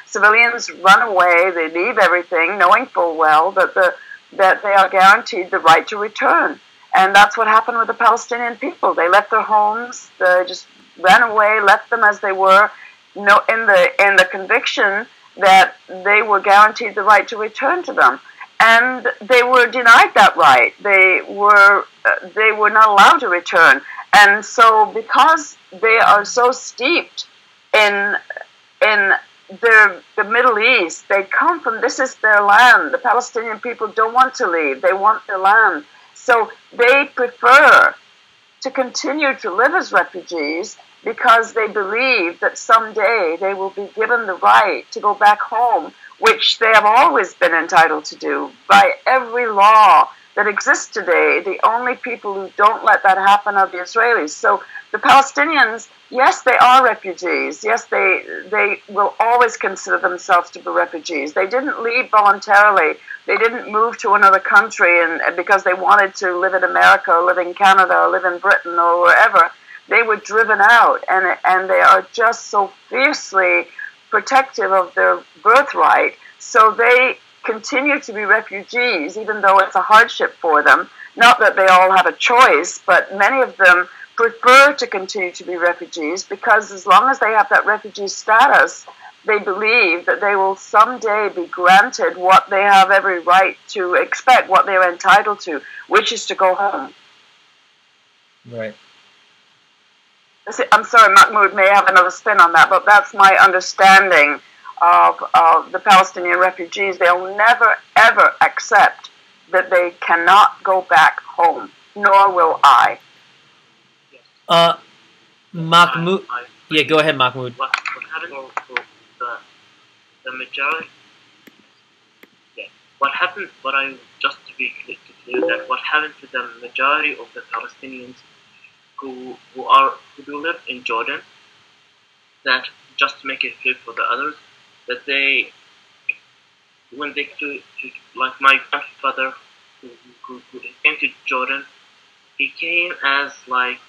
Civilians run away, they leave everything, knowing full well that they are guaranteed the right to return. And that's what happened with the Palestinian people. They left their homes, they just ran away, left them as they were, in the conviction that they were guaranteed the right to return to them. And they were denied that right. They were not allowed to return. And so because they are so steeped in the Middle East, they come from, this is their land. The Palestinian people don't want to leave. They want their land. So they prefer to continue to live as refugees because they believe that someday they will be given the right to go back home, which they have always been entitled to do by every law that exists today. The only people who don't let that happen are the Israelis. So the Palestinians, yes, they are refugees. Yes, they will always consider themselves to be refugees. They didn't leave voluntarily. They didn't move to another country and because they wanted to live in America or live in Canada or live in Britain or wherever. They were driven out, and they are just so fiercely protective of their birthright. So they continue to be refugees, even though it's a hardship for them. Not that they all have a choice, but many of them prefer to continue to be refugees because as long as they have that refugee status, they believe that they will someday be granted what they have every right to expect, what they're entitled to, which is to go home. Right. I'm sorry, Mahmoud may have another spin on that, but that's my understanding of the Palestinian refugees. They'll never, ever accept that they cannot go back home, nor will I. Mahmoud. Yeah, go ahead, Mahmoud. What happened to the majority? Yeah. What happened? What I just to be clear that what happened to the majority of the Palestinians who do live in Jordan, that just to make it clear for the others, that they when they to like my grandfather who came to Jordan, he came as like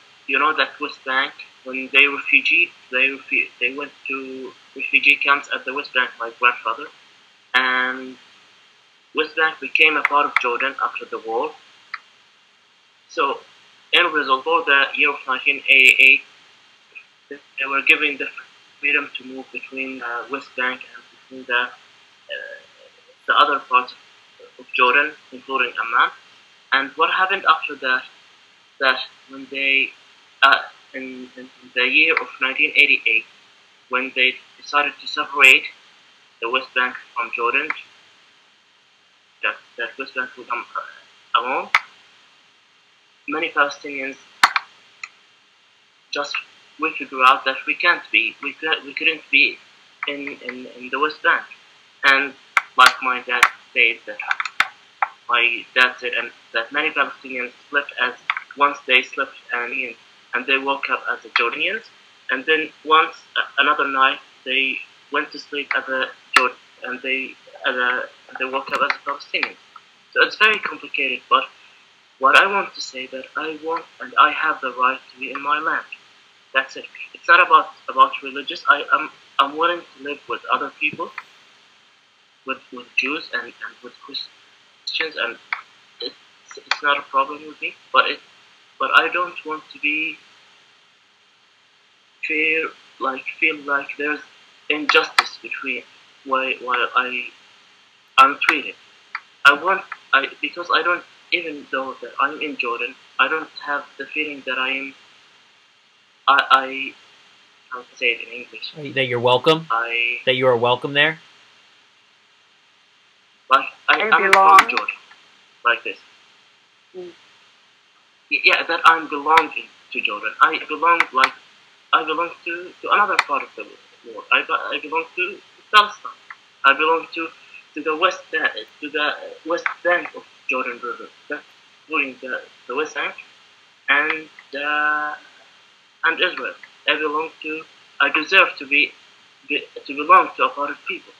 that West Bank when they went to refugee camps at the West Bank. My grandfather and West Bank became a part of Jordan after the war. So, in result of the year of 1988, they were given the freedom to move between West Bank and between the other parts of Jordan, including Amman. And what happened after that? That when they in the year of 1988, when they decided to separate the West Bank from Jordan, that West Bank would come alone, many Palestinians just we figure out that we couldn't be in the West Bank, and like my dad said and that many Palestinians slept as once they slept and they woke up as Jordanians, and then once another night they went to sleep as a Jordan and they woke up as Palestinians. So it's very complicated, but what I want to say that I want and I have the right to be in my land. That's it. It's not about religious. I'm willing to live with other people, with Jews and with Christians, and it's not a problem with me. But I don't want to be feel like there's injustice between while I'm treated. Because I don't, even though that I'm in Jordan, I don't have the feeling that I how to say it in English. That you're welcome. That you are welcome there. Like I'm from Jordan, like this. Mm. Yeah, that I'm belonging to Jordan. I belong to another part of the world. I belong to Palestine. I belong to the west bank of Jordan River, including the West Bank and Israel. I deserve to belong to a part of people.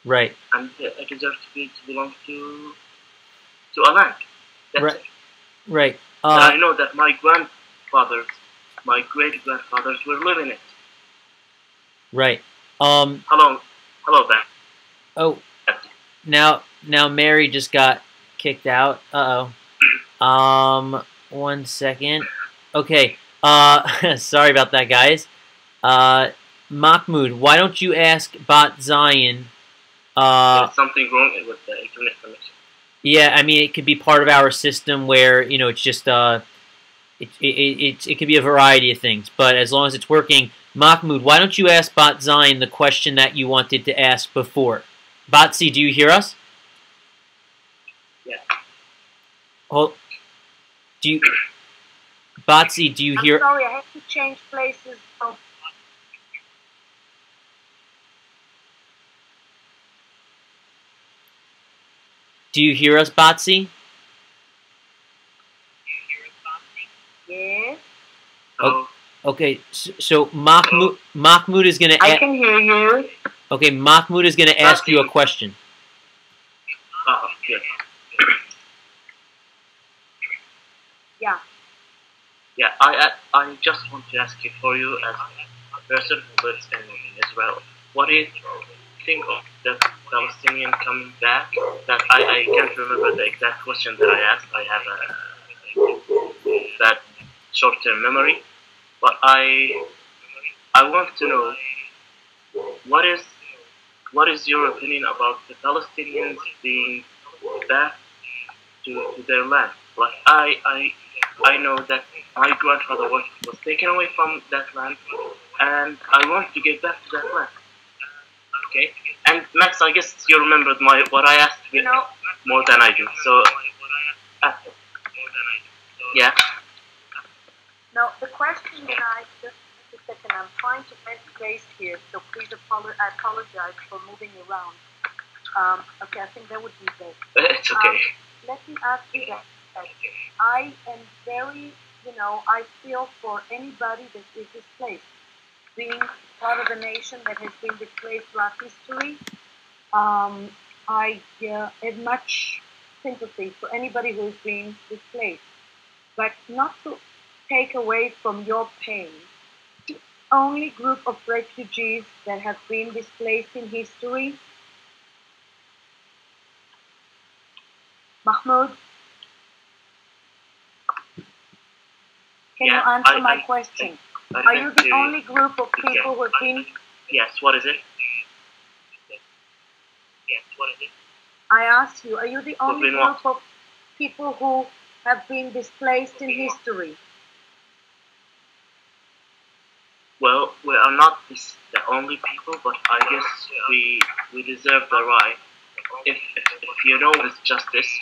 Right. And I deserve to belong to a land. That's right. It. Right. I know that my great grandfathers were living it. Right. Hello, Ben. Oh. Now Mary just got kicked out. One second. Okay. Sorry about that, guys. Mahmoud, why don't you ask Bot Zion? There's something wrong with the internet connection. Yeah, I mean, it could be part of our system where it's just it could be a variety of things. But as long as it's working, Mahmoud, why don't you ask Bot Zion the question that you wanted to ask before? Botzi, do you hear us? Yeah. Oh, Botzi, do you hear? I'm sorry, I have to change places. Oh. Do you hear us, Botzi? Yes. Oh, okay, so Mahmoud is gonna. I can hear you. Okay, Mahmoud is gonna ask you a question. Yeah. Yeah. Yeah, I just want to ask you, for you as a person who lives in Israel, what do you think of the Palestinian coming back? That I can't remember the exact question that I asked. I have that short-term memory, but I want to know what is your opinion about the Palestinians being back to their land? Like I know that my grandfather was taken away from that land, and I want to get back to that land. Okay, and Max, I guess you remembered what I asked more than I do. So, yeah. No, the question question that just a second, I'm trying to make space here, so please I apologize for moving around. Okay, I think that would be best. It's okay. Let me ask you that. I am very, I feel for anybody that is displaced. Being part of a nation that has been displaced throughout history, I have much sympathy for anybody who has been displaced. But not to take away from your pain, the only group of refugees that have been displaced in history, Mahmoud, can you answer my question? Are you the only group of people who have been... Yes, what is it? Yes, what is it? I asked you, are you the only group of people who have been displaced in history? Well, we are not the only people, but I guess we deserve the right. If you know it's justice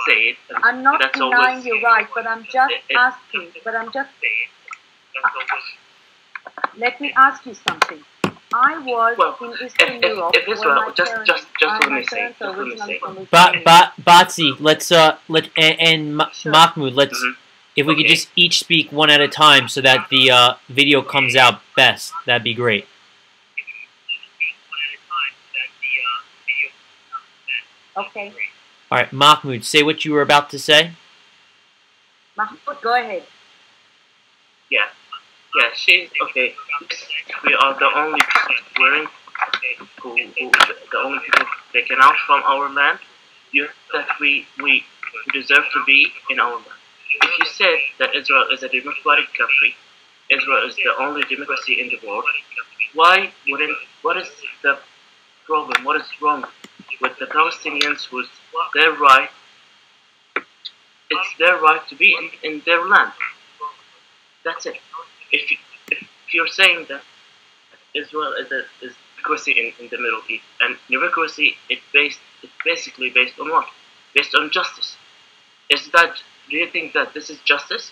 say it. I'm not denying you're right, but I'm just asking. Let me ask you something. I was in Eastern Europe. If Israel, just let me say. Batsy, let's Mahmoud, let's if we could just each speak one at a time so that the video comes out best, that'd be great. Okay. All right, Mahmoud, say what you were about to say. Mahmoud, go ahead. Yeah, she's okay. We are the only people the only people taken out from our land. That we deserve to be in our land. If you said that Israel is a democratic country, Israel is the only democracy in the world, why wouldn't? What is the problem? What is wrong with the Palestinians? Who's their right? It's their right to be in their land. That's it. If you're saying that Israel is democracy in the Middle East, and democracy it's basically based on what? Based on justice. Do you think that this is justice?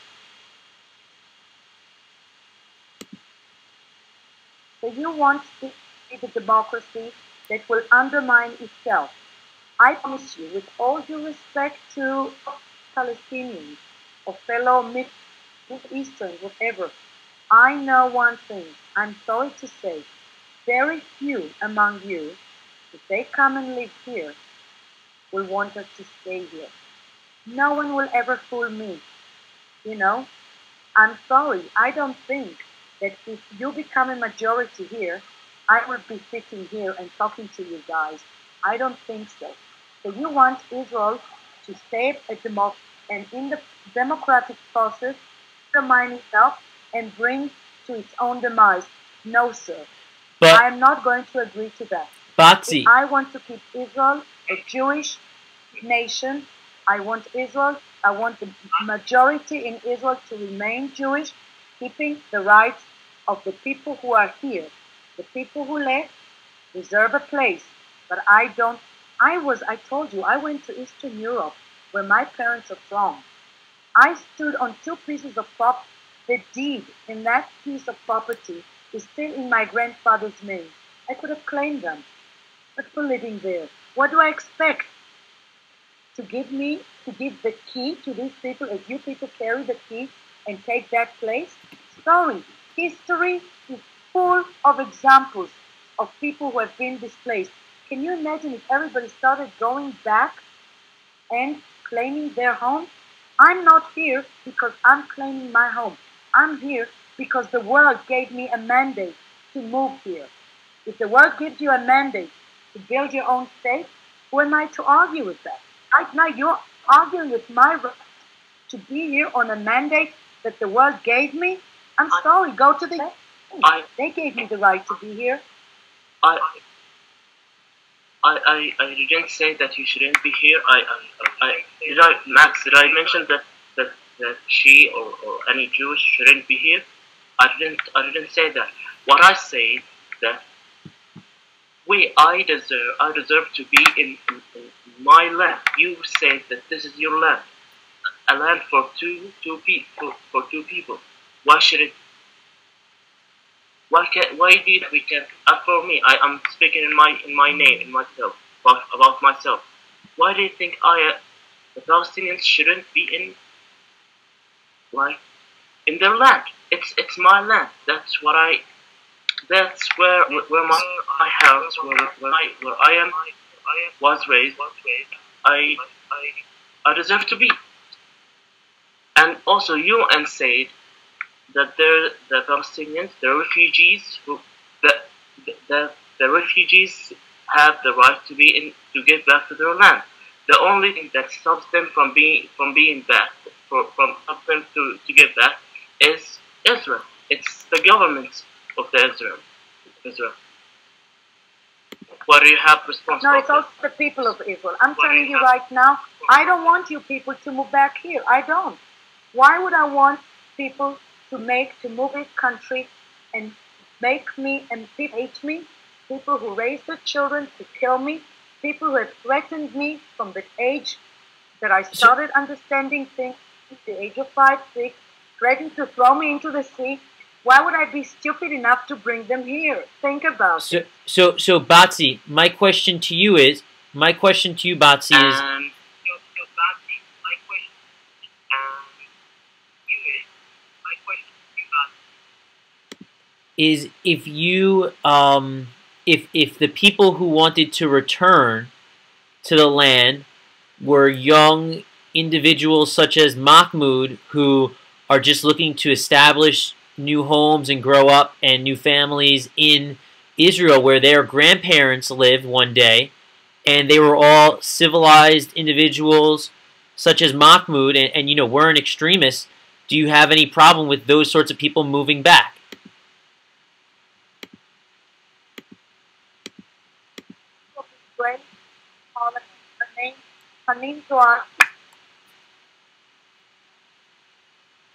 So you want to see the democracy that will undermine itself. I promise you, with all due respect to Palestinians or fellow Middle Eastern, whatever, I know one thing. I'm sorry to say, very few among you, if they come and live here, will want us to stay here. No one will ever fool me. I'm sorry. I don't think that if you become a majority here, I will be sitting here and talking to you guys. I don't think so. So you want Israel to stay and in the democratic process, undermine itself and bring to its own demise. No, sir. But I am not going to agree to that. Batsy, If I want to keep Israel a Jewish nation, I want the majority in Israel to remain Jewish, keeping the rights of the people who are here. The people who left deserve a place, but I told you, I went to Eastern Europe where my parents are from. I stood on two pieces of property. The deed in that piece of property is still in my grandfather's name. I could have claimed them, but for living there, what do I expect? To give the key to these people as you people carry the key and take that place? Sorry, history is full of examples of people who have been displaced. Can you imagine if everybody started going back and claiming their home? I'm not here because I'm claiming my home. I'm here because the world gave me a mandate to move here. If the world gives you a mandate to build your own state, who am I to argue with that? Right now, you're arguing with my right to be here on a mandate that the world gave me. I'm sorry, go to the... They gave me the right to be here. I didn't say that you shouldn't be here. Max, did I mention that she or any Jewish shouldn't be here? I didn't say that. What I say that I deserve to be in my land. You say that this is your land, a land for two people. Why should it? Why do you think we can? For me, I'm speaking in my name, in myself, about myself. Why do you think the Palestinians shouldn't be in like in their land? It's my land. That's what I. That's where my house, where I am, was raised. I I deserve to be. And also, UN said that the Palestinians, the refugees, the refugees have the right to be to get back to their land. The only thing that stops them from being back, from stops them to get back, is Israel. It's the government of Israel. What do you have responsible? No, it's also the people of Israel. I'm telling you right now, I don't want you people to move back here. I don't. Why would I want people to move this country and make me and people hate me? People who raise their children to kill me, people who have threatened me from the age that I started understanding things, the age of 5, 6, threatened to throw me into the sea. Why would I be stupid enough to bring them here? Think about it. So, Batsy, my question to you, Batsy, is if you if the people who wanted to return to the land were young individuals such as Mahmoud, who are just looking to establish new homes and grow up and new families in Israel where their grandparents lived one day, and they were all civilized individuals such as Mahmoud, and you know, weren't extremists, do you have any problem with those sorts of people moving back?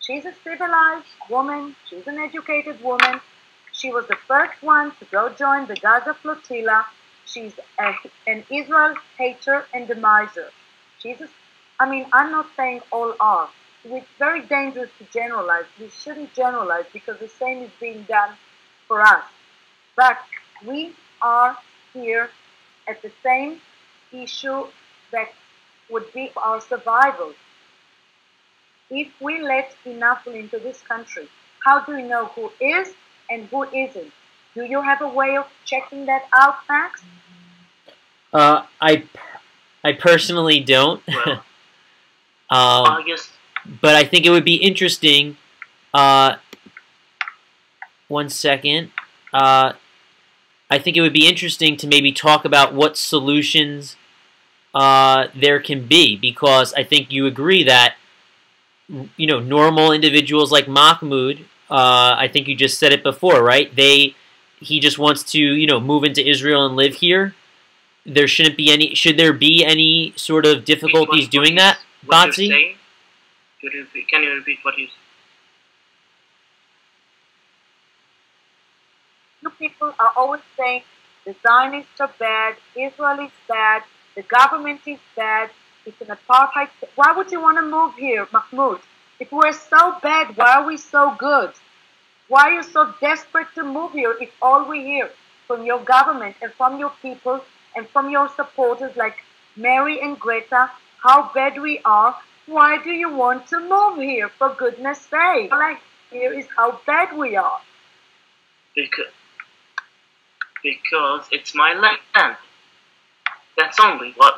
She's a civilized woman. She's an educated woman. She was the first one to go join the Gaza flotilla. She's an Israel hater and demiser. I'm not saying all are. It's very dangerous to generalize. We shouldn't generalize because the same is being done for us. But we are here at the same issue that would be our survival. If we let enough into this country, how do we know who is and who isn't? Do you have a way of checking that out, Max? I personally don't. Well, I guess. But I think it would be interesting. One second. I think it would be interesting to maybe talk about what solutions there can be, because I think you agree that, you know, normal individuals like Mahmoud, I think you just said it before, right? He just wants to, you know, move into Israel and live here. There shouldn't be any. Should there be any sort of difficulties doing that, Batsy? Can you repeat what you said? You people are always saying the Zionists are bad, Israel is bad, the government is bad, it's an apartheid. Why would you want to move here, Mahmoud? If we're so bad, why are we so good? Why are you so desperate to move here if all we hear from your government and from your people and from your supporters like Mary and Greta, how bad we are? Why do you want to move here, for goodness sake? All I hear is how bad we are. Because it's my land. That's only what.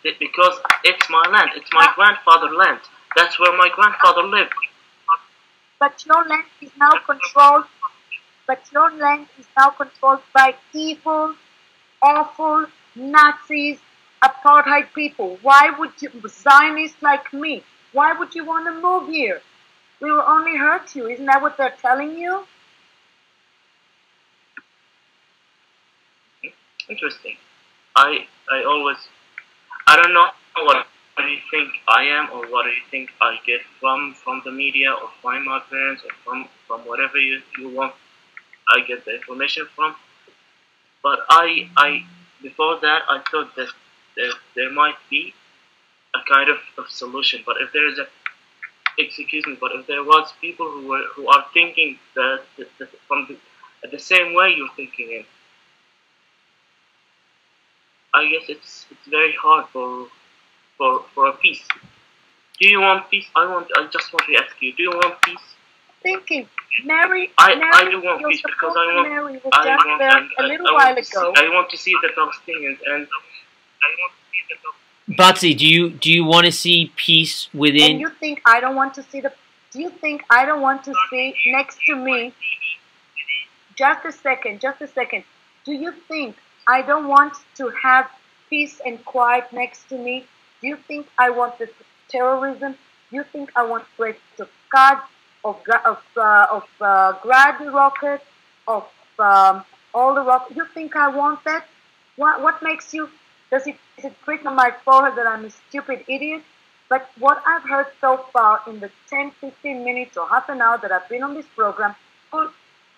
Because it's my land. It's my grandfather's land. That's where my grandfather lived. But your land is now controlled. But your land is now controlled by evil, awful Nazis, apartheid people. Why would you, Zionists like me? Why would you want to move here? We will only hurt you. Isn't that what they're telling you? Interesting. I don't know what do you think I am, or what do you think I get from the media, or from my parents, or from whatever you want I get the information from. But I before that I thought that there might be a kind of solution. But if excuse me, but if there was people who are thinking the same way you're thinking in, I guess it's very hard for a peace. Do you want peace? I just want to ask you. Do you want peace? Thinking, Mary, I do want you're peace because supposed I to want. marry was I just want there and a little I while want to see. ago. I want to see the Palestinians and I want to see the Palestinians. Batsy, do you want to see peace And within? you think I don't want to see the? Do you think I don't want to see next to me? Just a second, just a second. Do you think I don't want to have peace and quiet next to me? Do you think I want the terrorism? Do you think I want threats of God, of Grad rocket, of all the rockets? You think I want that? What makes you? Is it written on my forehead that I'm a stupid idiot? But what I've heard so far in the 10, 15 minutes or half an hour that I've been on this program,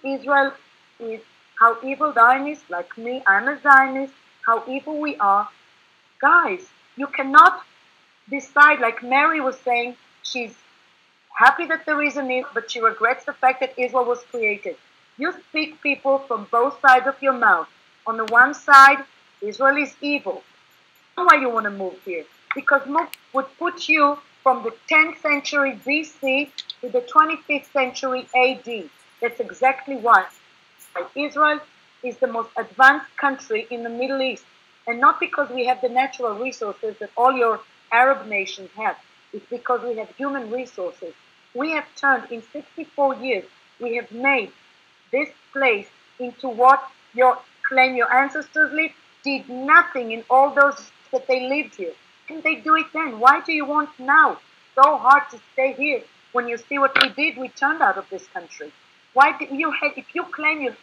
Israel is how evil Zionists, like me, I'm a Zionist, how evil we are. Guys, you cannot decide, like Mary was saying, she's happy that there is an Israel, but she regrets the fact that Israel was created. You speak people from both sides of your mouth. On the one side, Israel is evil. Why you want to move here? Because move would put you from the 10th century BC to the 25th century AD. That's exactly why. Israel is the most advanced country in the Middle East. And not because we have the natural resources that all your Arab nations have. It's because we have human resources. We have turned, in 64 years, we have made this place into what your ancestors lived, did nothing in all those that they lived here. Can they do it then? Why do you want now so hard to stay here when you see what we did? We turned out of this country. Why did you have, if you claim your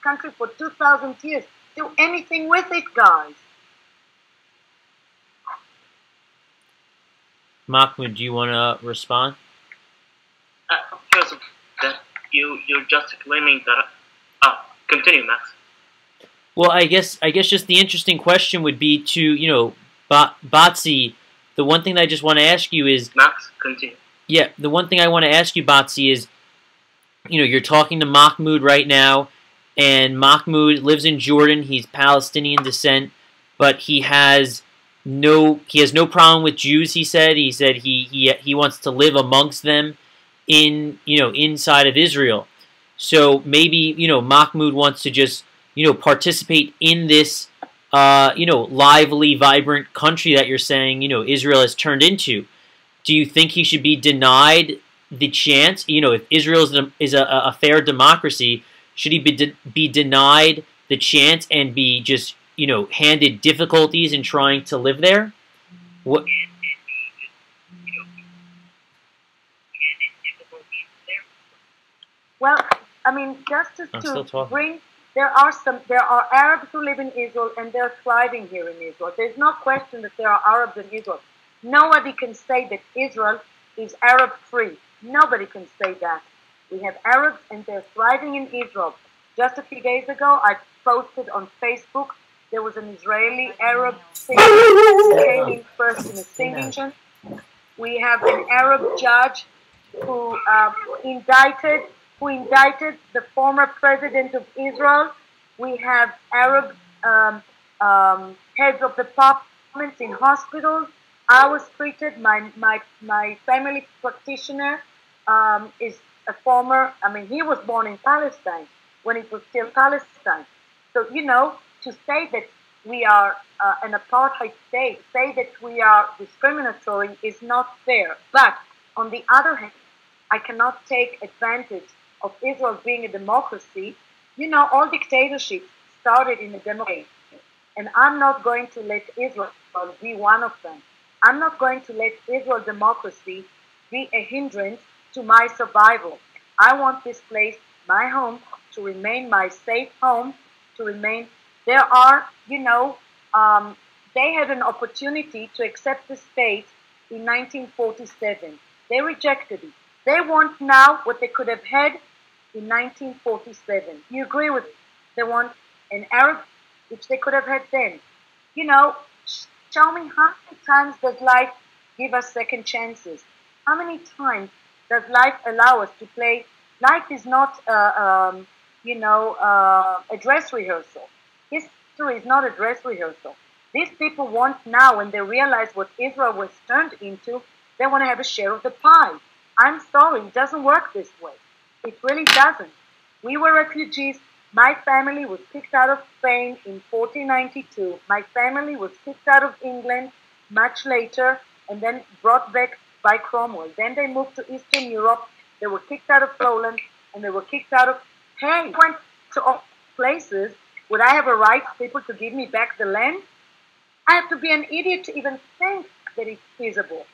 country for 2,000 years, do anything with it, guys. Mahmoud, do you want to respond? First of that, you're just claiming that. Continue, Max. Well, I guess just the interesting question would be to Batsy. The one thing that I just want to ask you is Max, continue. Yeah, the one thing I want to ask you, Batsy, is you're talking to Mahmoud right now, and Mahmoud lives in Jordan. He's Palestinian descent, but he has no problem with Jews. He said he wants to live amongst them inside of Israel. So maybe Mahmoud wants to just participate in this lively, vibrant country that you're saying Israel has turned into. Do you think he should be denied the chance? If Israel is a fair democracy, should he be denied the chance and be just handed difficulties in trying to live there? What? Well, I mean, just to bring, there are Arabs who live in Israel and they're thriving here in Israel. There's no question that there are Arabs in Israel. Nobody can say that Israel is Arab-free. Nobody can say that. We have Arabs and they're thriving in Israel. Just a few days ago, I posted on Facebook, there was an Israeli Arab singer who came in first in a singing. We have an Arab judge who indicted the former president of Israel. We have Arab heads of departments in hospitals. I was treated, my family practitioner is a former, he was born in Palestine when it was still Palestine. So, to say that we are an apartheid state, say that we are discriminatory is not fair. But on the other hand, I cannot take advantage of Israel being a democracy. All dictatorships started in a democracy. And I'm not going to let Israel be one of them. I'm not going to let Israel democracy be a hindrance to my survival. I want this place, my home, to remain my safe home, to remain. There are, they had an opportunity to accept the state in 1947. They rejected it. They want now what they could have had in 1947. You agree with it? They want an Arab, which they could have had then. Show me how many times does life give us second chances? How many times does life allow us to play? Life is not, a dress rehearsal. History is not a dress rehearsal. These people want now, when they realize what Israel was turned into, they want to have a share of the pie. I'm sorry, it doesn't work this way. It really doesn't. We were refugees. My family was kicked out of Spain in 1492. My family was kicked out of England much later and then brought back by Cromwell. Then they moved to Eastern Europe. They were kicked out of Poland and they were kicked out of... Hey, I went to all places. Would I have a right for people to give me back the land? I have to be an idiot to even think that it's feasible.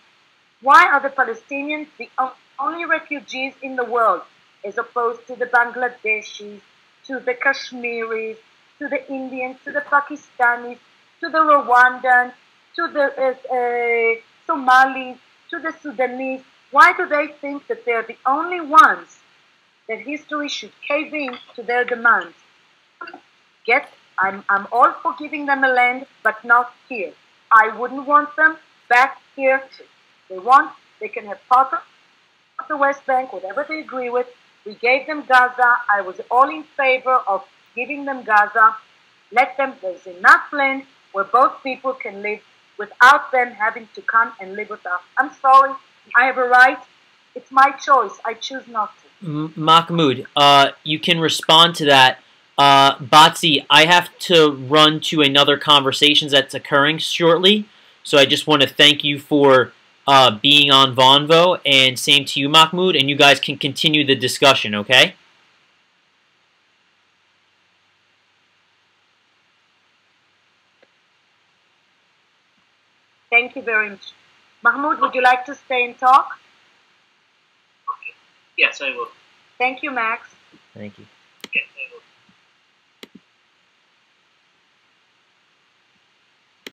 Why are the Palestinians the only refugees in the world, as opposed to the Bangladeshis, to the Kashmiris, to the Indians, to the Pakistanis, to the Rwandans, to the Somalis, to the Sudanese? Why do they think that they're the only ones that history should cave in to their demands? I'm all for giving them a land, but not here. I wouldn't want them back here. If they want, they can have part of the West Bank, whatever they agree with. We gave them Gaza. I was all in favor of giving them Gaza. Let them, there's enough land where both people can live without them having to come and live with us. I'm sorry, I have a right. It's my choice. I choose not to. Mahmoud, you can respond to that. Batsi, I have to run to another conversation that's occurring shortly, so I just want to thank you for being on Vonvo, and same to you, Mahmoud, and you guys can continue the discussion, okay? Thank you very much. Mahmoud, would you like to stay and talk? Yes, I will. Thank you, Max. Thank you.